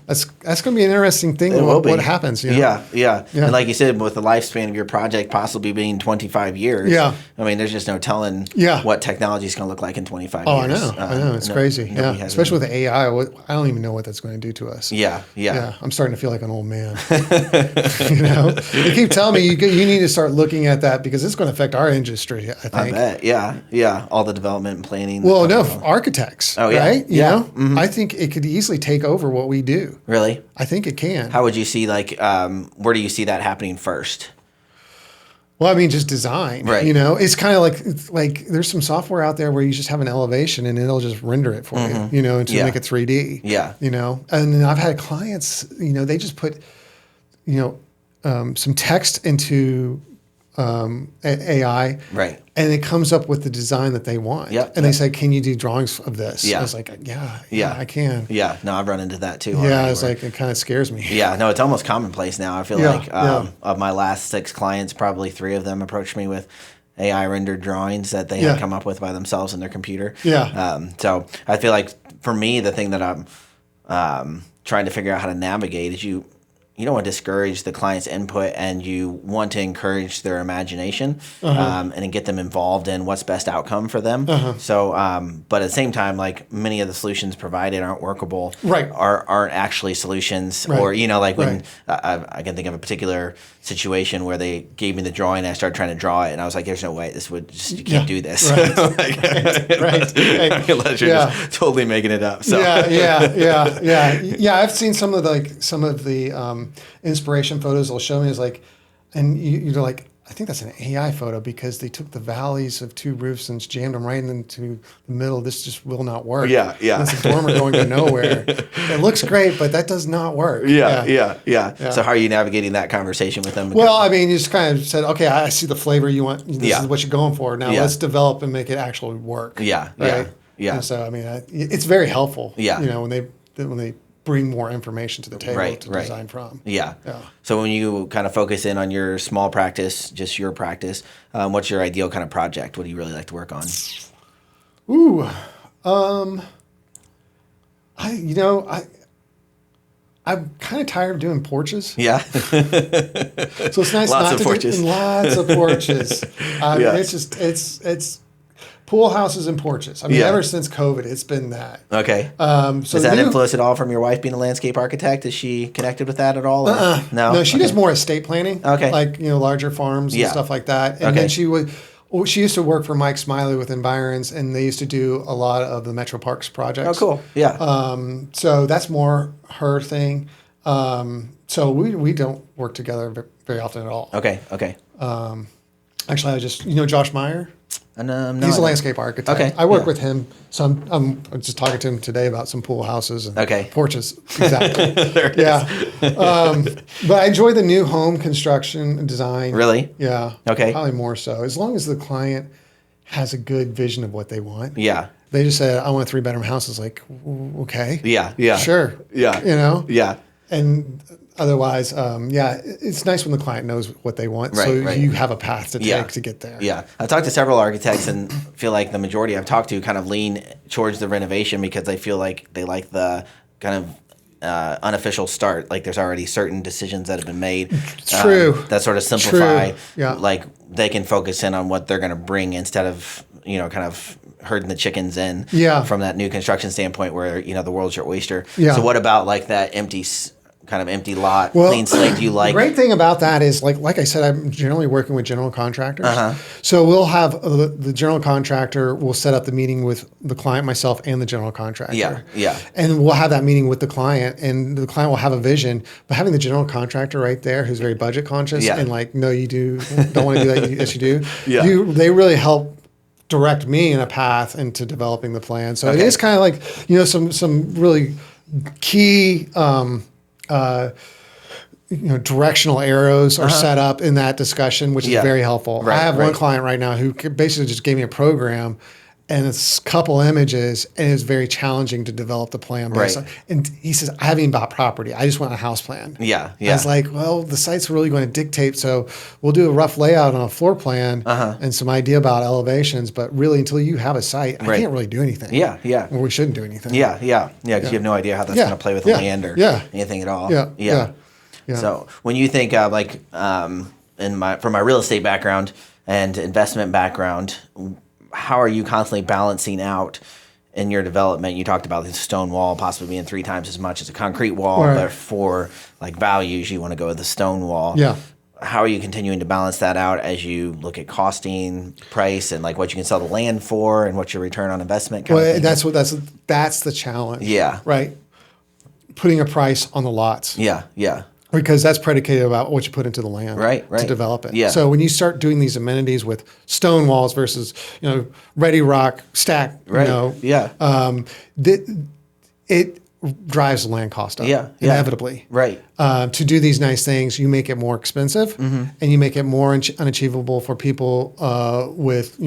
That's going to be an interesting thing. What happens? And like you said, with the lifespan of your project possibly being 25 years. I mean, there's just no telling what technology is going to look like in 25 years. I know. It's crazy. Especially with AI. I don't even know what that's going to do to us. I'm starting to feel like an old man. They keep telling me you need to start looking at that because it's going to affect our industry, I think. I bet. All the development and planning. Well, architects. Right? I think it could easily take over what we do. Really? I think it can. How would you see, where do you see that happening first? Well, I mean, just design. It's kind of like there's some software out there where you just have an elevation and it'll just render it for you, until make it 3D. And then I've had clients, they just put, some text into AI. And it comes up with the design that they want. They say, can you do drawings of this? I was like, I can. No, I've run into that too. It's like, it kind of scares me. No, it's almost commonplace now. I feel like of my last 6 clients, probably 3 of them approached me with AI rendered drawings that they had come up with by themselves in their computer. Yeah. So I feel like for me, the thing that I'm trying to figure out how to navigate is you don't want to discourage the client's input, and you want to encourage their imagination and get them involved in what's best outcome for them. So, but at the same time, like many of the solutions provided aren't workable, aren't actually solutions, or like when I can think of a particular situation where they gave me the drawing and I started trying to draw it, and I was like, "There's no way this would just you can't do this." Unless you're just totally making it up. So yeah. I've seen some of the inspiration photos they'll show me is like, and you're like, I think that's an AI photo because they took the valleys of two roofs and jammed them right into the middle. This just will not work. Yeah. It's a dormer going to nowhere. It looks great, but that does not work. Yeah. So how are you navigating that conversation with them? Well, I mean, you just kind of said, okay, I see the flavor you want. This is what you're going for. Now let's develop and make it actually work. Yeah. And so, I mean, it's very helpful. Yeah. When they bring more information to the table to design from. Yeah. So when you kind of focus in on your small practice, just your practice, what's your ideal kind of project? What do you really like to work on? I'm kind of tired of doing porches. Yeah. So it's nice lots of porches. Lots of porches. It's pool houses and porches. I mean, ever since COVID, it's been that. Okay. So does that influence at all from your wife being a landscape architect? Is she connected with that at all? No, she does more estate planning. Okay. Like, larger farms and stuff like that. And then she used to work for Mike Smiley with Environs, and they used to do a lot of the Metro Parks projects. Oh, cool. Yeah. So that's more her thing. So we don't work together very often at all. Okay. Actually, I just, Josh Meyer? No, he's a landscape architect. Okay. I work with him, so I'm just talking to him today about some pool houses and porches. Exactly. But I enjoy the new home construction and design. Really? Yeah. Okay. Probably more so. As long as the client has a good vision of what they want. Yeah. They just say, I want a 3-bedroom house. It's like, okay. Yeah. Sure. Yeah. Yeah. And otherwise, it's nice when the client knows what they want, you have a path to take to get there. Yeah, I've talked to several architects and feel like the majority I've talked to kind of lean towards the renovation because they feel like they like the kind of unofficial start. Like there's already certain decisions that have been made. True. That sort of simplify. True. Yeah. Like they can focus in on what they're going to bring instead of kind of herding the chickens in. From that new construction standpoint, where the world's your oyster. Yeah. So what about like that empty lot, clean slate? Do you like? The great thing about that is, like I said, I'm generally working with general contractors. So we'll have the general contractor will set up the meeting with the client, myself, and the general contractor. Yeah. And we'll have that meeting with the client, and the client will have a vision. But having the general contractor right there, who's very budget conscious, and like, no, you don't want to do that. Yes, you do. Yeah. They really help direct me in a path into developing the plan. So it is kind of like some really key. Directional arrows are set up in that discussion, which is very helpful. I have one client right now who basically just gave me a program and it's a couple images, and it's very challenging to develop the plan. And he says, I haven't even bought property. I just want a house plan. I was like, well, the site's really going to dictate, so we'll do a rough layout on a floor plan and some idea about elevations, but really until you have a site, I can't really do anything. Or we shouldn't do anything. Because you have no idea how that's going to play with the land or anything at all. So when you think of from my real estate background and investment background, how are you constantly balancing out in your development? You talked about the stone wall possibly being 3 times as much as a concrete wall, but for like values, you want to go with the stone wall. How are you continuing to balance that out as you look at costing, price, and like what you can sell the land for, and what's your return on investment? That's the challenge. Right. Putting a price on the lots. Because that's predicated about what you put into the land to develop it. So when you start doing these amenities with stone walls versus, ready rock stack, it drives the land cost up inevitably. To do these nice things, you make it more expensive and you make it more unachievable for people with,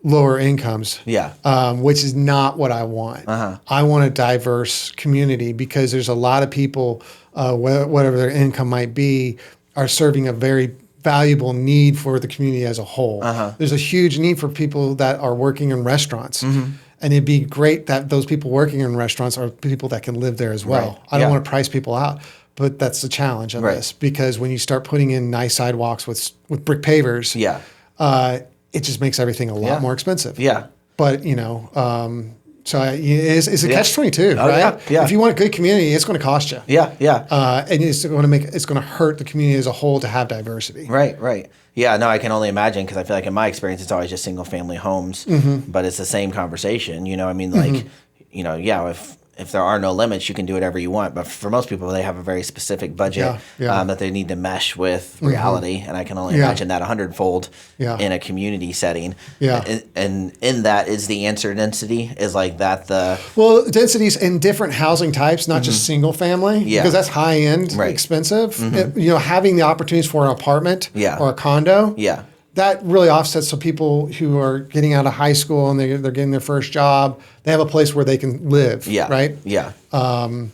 lower incomes, which is not what I want. I want a diverse community because there's a lot of people, whatever their income might be, are serving a very valuable need for the community as a whole. There's a huge need for people that are working in restaurants. And it'd be great that those people working in restaurants are people that can live there as well. Right. I don't want to price people out, but that's the challenge of this, because when you start putting in nice sidewalks with brick pavers, it just makes everything a lot more expensive. But, so it's a catch-22, right? Yeah. If you want a good community, it's going to cost you. And it's going to hurt the community as a whole to have diversity. Right. Yeah, no, I can only imagine, because I feel like in my experience, it's always just single-family homes, but it's the same conversation. I mean, like, if there are no limits, you can do whatever you want. But for most people, they have a very specific budget that they need to mesh with reality. And I can only imagine that 100-fold in a community setting. And in that is the answer density, is like that the... Well, densities in different housing types, not just single family, because that's high-end, expensive. Having the opportunities for an apartment or a condo. That really offsets some people who are getting out of high school and they're getting their first job. They have a place where they can live, right? And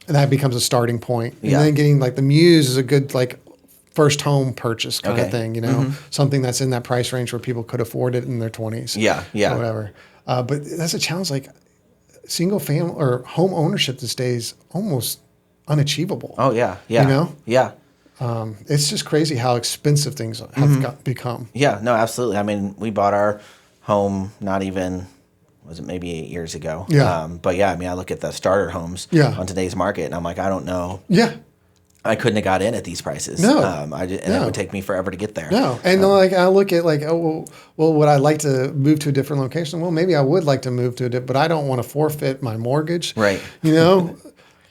that becomes a starting point. And then getting like the Muse is a good first home purchase kind of thing, something that's in that price range where people could afford it in their 20s. Or whatever. But that's a challenge. Like single family or home ownership these days almost unachievable. It's just crazy how expensive things have become. No, absolutely. I mean, we bought our home not even, was it maybe 8 years ago? But I mean, I look at the starter homes on today's market, and I'm like, I don't know. I couldn't have got in at these prices. No. It would take me forever to get there. No. And I look at would I like to move to a different location? Well, maybe I would like to move to but I don't want to forfeit my mortgage. Right.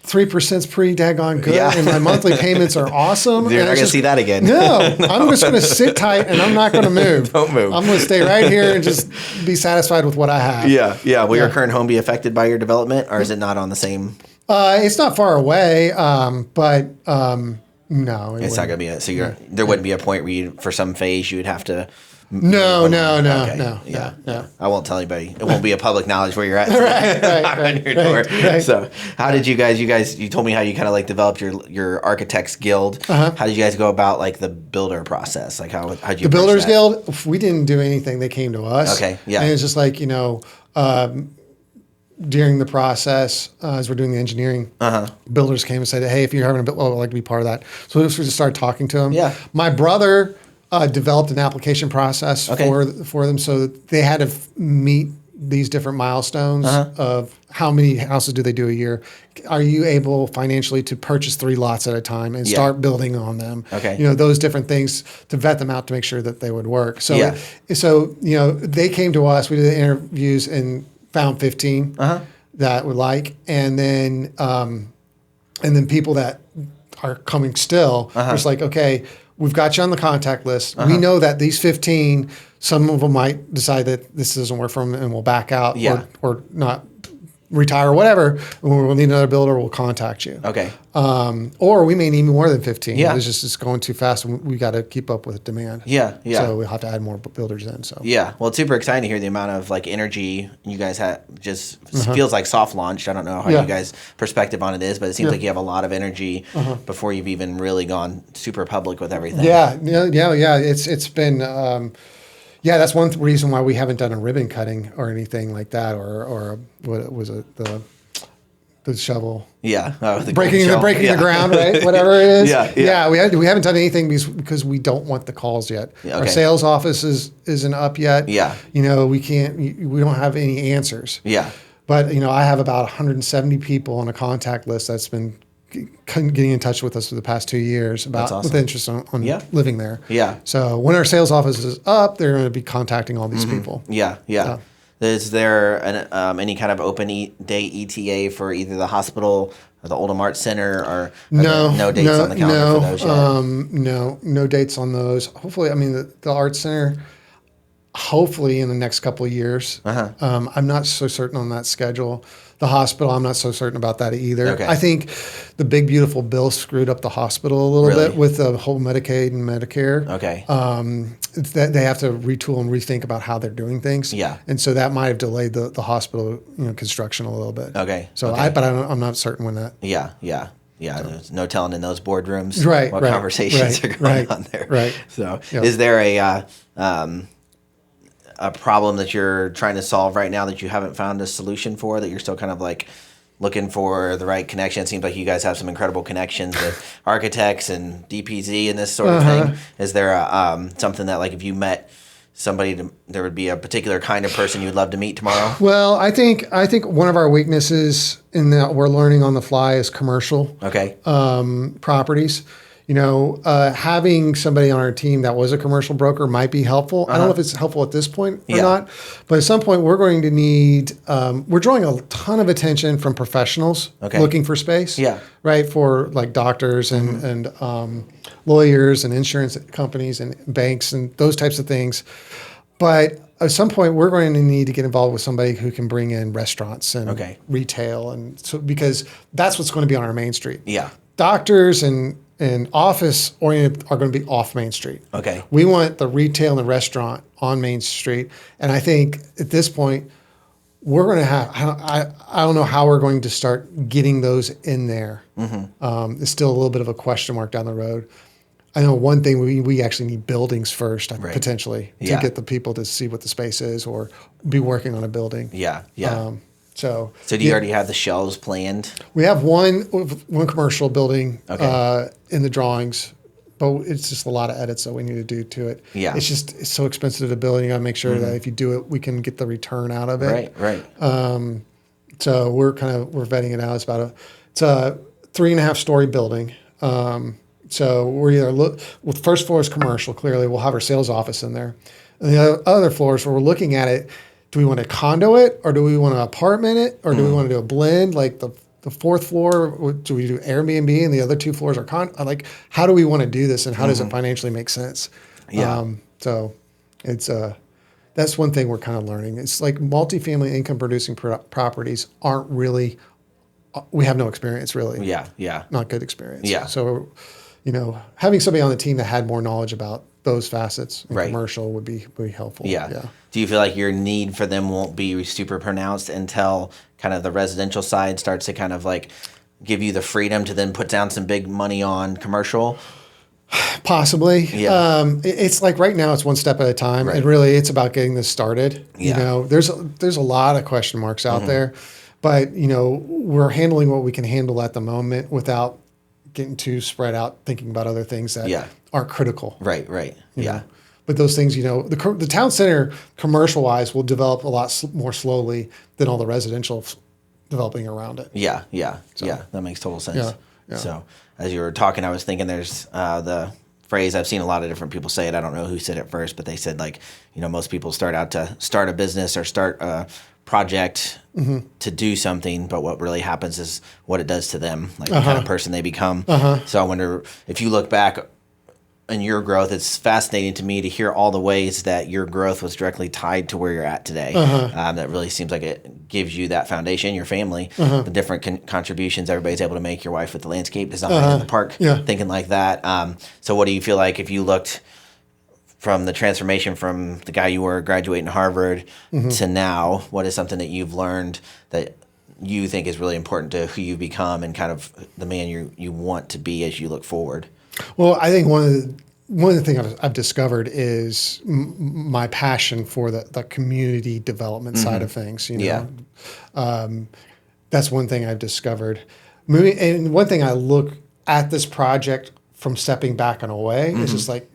3% is pretty daggone good, and my monthly payments are awesome. You're not going to see that again. No, I'm just going to sit tight, and I'm not going to move. Don't move. I'm going to stay right here and just be satisfied with what I have. Will your current home be affected by your development, or is it not on the same? It's not far away, but no. It's not going to be. There wouldn't be a point where for some phase you would have to. No. I won't tell anybody. It won't be a public knowledge where you're at. Knock on your door. Right. So, how did you guys? You told me how you kind of developed your architects guild. How did you guys go about the builder process? Like how'd you? The builders guild. We didn't do anything. They came to us. And it's just during the process, as we're doing the engineering, builders came and said, "Hey, if you're having a build, I'd like to be part of that." So we just started talking to them. My brother developed an application process for them, so they had to meet these different milestones of how many houses do they do a year. Are you able financially to purchase 3 lots at a time and start building on them? Those different things to vet them out to make sure that they would work. So they came to us. We did the interviews and found 15 that would and then people that are coming still. It's like, okay, we've got you on the contact list. We know that these 15, some of them might decide that this doesn't work for them and we'll back out or not retire or whatever. When we'll need another builder, we'll contact you. Or we may need more than 15. It's going too fast and we got to keep up with demand. So we'll have to add more builders in. So well, it's super exciting to hear the amount of energy you guys have. Just feels like soft launched. I don't know how you guys' perspective on it is, but it seems like you have a lot of energy before you've even really gone super public with everything. It's been. That's one reason why we haven't done a ribbon cutting or anything like that, or what was it, the shovel? Breaking the ground, right? Whatever it is. We haven't done anything because we don't want the calls yet. Our sales office isn't up yet. We don't have any answers. But I have about 170 people on a contact list that's been getting in touch with us for the past 2 years with interest on living there. So when our sales office is up, they're going to be contacting all these people. Is there any kind of open day ETA for either the hospital or the Oldham Arts Center, or no dates on the calendar for those yet? No dates on those. Hopefully, the Arts Center, hopefully in the next couple of years. I'm not so certain on that schedule. The hospital, I'm not so certain about that either. I think the big beautiful bill screwed up the hospital a little bit with the whole Medicaid and Medicare. That they have to retool and rethink about how they're doing things. And so that might have delayed the hospital construction a little bit. So I'm not certain when that. Yeah. There's no telling in those boardrooms what right, conversations are going on there. Right. So, is there a problem that you're trying to solve right now that you haven't found a solution for, that you're still kind of like looking for the right connection? It seems like you guys have some incredible connections with architects and DPZ and this sort of thing. Is there something that, like, if you met somebody, there would be a particular kind of person you'd love to meet tomorrow? Well, I think one of our weaknesses in that we're learning on the fly is commercial properties. Having somebody on our team that was a commercial broker might be helpful. I don't know if it's helpful at this point or not, but at some point we're going to need, we're drawing a ton of attention from professionals looking for space, right? For like doctors and lawyers and insurance companies and banks and those types of things. But at some point we're going to need to get involved with somebody who can bring in restaurants and retail. And so, because that's what's going to be on our main street. Yeah. Doctors and office oriented are going to be off Main Street. Okay. We want the retail and the restaurant on Main Street. And I think at this point, we're going to have, I don't know how we're going to start getting those in there. It's still a little bit of a question mark down the road. I know one thing, we actually need buildings first, potentially, to get the people to see what the space is or be working on a building. Yeah, yeah. So do you already have the shelves planned? We have one commercial building in the drawings, but it's just a lot of edits that we need to do to it. Yeah, it's so expensive to build. You got to make sure that if you do it, we can get the return out of it. Right. So we're vetting it out. It's a 3.5 story building. So we're either the first floor is commercial. Clearly, we'll have our sales office in there, and the other floors where we're looking at it. Do we want to condo it, or do we want to apartment it, or do we want to do a blend? Like the fourth floor, do we do Airbnb, and the other 2 floors are like, how do we want to do this, and how does it financially make sense? Yeah. So it's that's one thing we're kind of learning. It's like multifamily income producing properties aren't really. We have no experience really. Yeah. Not good experience. Yeah. So, having somebody on the team that had more knowledge about those facets in commercial would be helpful. Yeah. Do you feel like your need for them won't be super pronounced until kind of the residential side starts to kind of like give you the freedom to then put down some big money on commercial? Possibly. Yeah. It's like right now it's one step at a time. Right. And really it's about getting this started. Yeah. There's a lot of question marks out there, but we're handling what we can handle at the moment without getting too spread out, thinking about other things that are critical. Right. Yeah. But those things, the town center, commercial-wise, will develop a lot more slowly than all the residential developing around it. Yeah. That makes total sense. Yeah. So as you were talking, I was thinking there's the phrase, I've seen a lot of different people say it. I don't know who said it first, but they said, like, most people start out to start a business or start a project to do something, but what really happens is what it does to them, like the kind of person they become. So I wonder if you look back in your growth, it's fascinating to me to hear all the ways that your growth was directly tied to where you're at today. That really seems like it gives you that foundation, your family, the different contributions everybody's able to make, your wife with the landscape design in the park, thinking like that. So what do you feel like if you looked from the transformation from the guy you were graduating Harvard to now, what is something that you've learned that you think is really important to who you've become and kind of the man you want to be as you look forward? Well, I think one of the things I've discovered is my passion for the community development side of things. That's one thing I've discovered. And one thing I look at this project from stepping back and away is just like,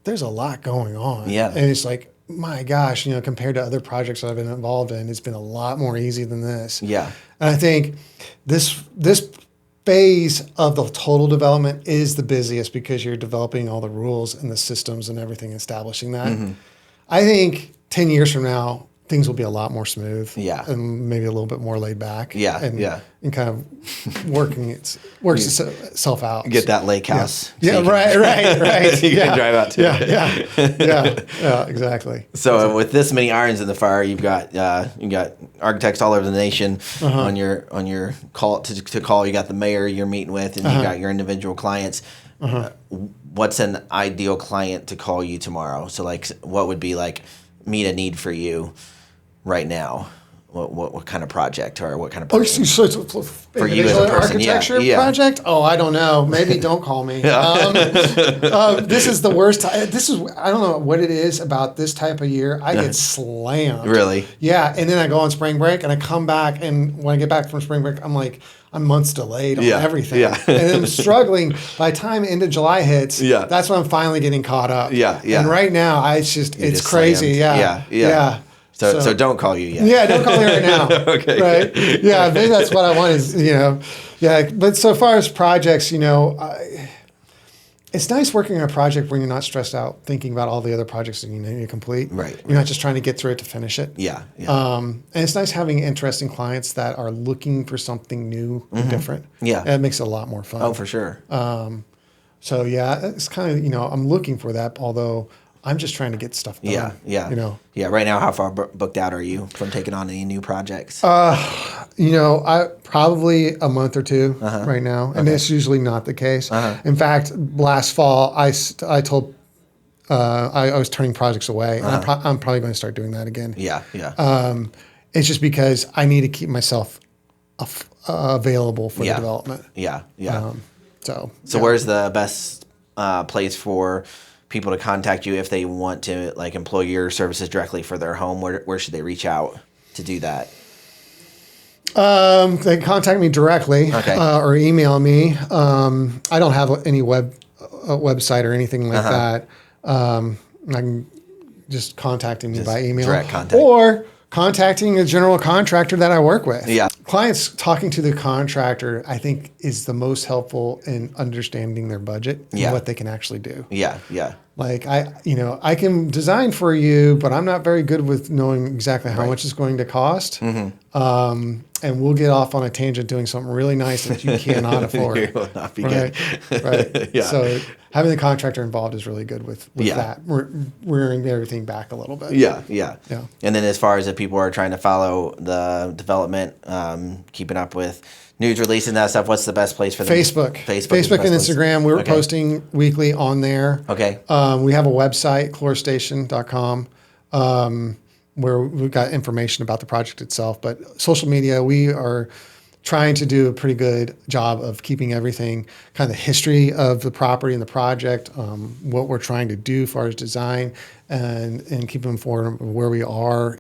there's a lot going on. Yeah. And it's like, my gosh, compared to other projects that I've been involved in, it's been a lot more easy than this. Yeah. And I think this phase of the total development is the busiest because you're developing all the rules and the systems and everything, establishing that. I think 10 years from now, things will be a lot more smooth. Yeah. And maybe a little bit more laid back. Yeah. And kind of works itself out. Get that lake house. Yeah. Right. You can drive out to. Yeah, exactly. So with this many irons in the fire, you've got architects all over the nation on your call to call. You got the mayor you're meeting with, and you got your individual clients. What's an ideal client to call you tomorrow? So like, what would be like meet a need for you right now? what kind of project or what kind of Oh, person? so it's For you as a person, architecture project? Oh, I don't know. Maybe don't call me. This is the worst time. I don't know what it is about this type of year. I get slammed. Really? Yeah. And then I go on spring break and I come back. And when I get back from spring break, I'm like, I'm months delayed on everything. Yeah. And I'm struggling. By the time end of July hits, that's when I'm finally getting caught up. Yeah. And right now, it's just crazy. Slammed. Yeah. So don't call you yet. Yeah, don't call me right now. Okay. Right? Yeah, maybe that's what I want is, yeah. But so far as projects, it's nice working on a project when you're not stressed out thinking about all the other projects that you need to complete. Right. You're not just trying to get through it to finish it. Yeah. And it's nice having interesting clients that are looking for something new and different. Yeah. And it makes it a lot more fun. Oh, for sure. So yeah, it's kind of, I'm looking for that, although I'm just trying to get stuff done. Yeah. Yeah. Right now, how far booked out are you from taking on any new projects? I probably a month or two right now, and it's usually not the case. In fact, last fall I told I was turning projects away, and I'm probably going to start doing that again. Yeah. It's just because I need to keep myself available for the development. Yeah. So where's the best place for people to contact you if they want to employ your services directly for their home? Where should they reach out to do that? They can contact me directly or email me. I don't have any website or anything like that. I can just contacting me by email direct contact. Or contacting a general contractor that I work with. Yeah. Clients talking to the contractor, I think, is the most helpful in understanding their budget and what they can actually do. Yeah. Like I can design for you, but I'm not very good with knowing exactly how much it's going to cost. And we'll get off on a tangent doing something really nice that you cannot afford. It will not be good. Right. Yeah. So having the contractor involved is really good with that. We're rearing everything back a little bit. Yeah. And then as far as if people are trying to follow the development, keeping up with news releases and that stuff, what's the best place for them? Facebook and Instagram. We're posting weekly on there. Okay. We have a website, CloreStation.com, where we've got information about the project itself. But social media, we are trying to do a pretty good job of keeping everything, kind of the history of the property and the project, what we're trying to do as far as design, and keep them informed of where we are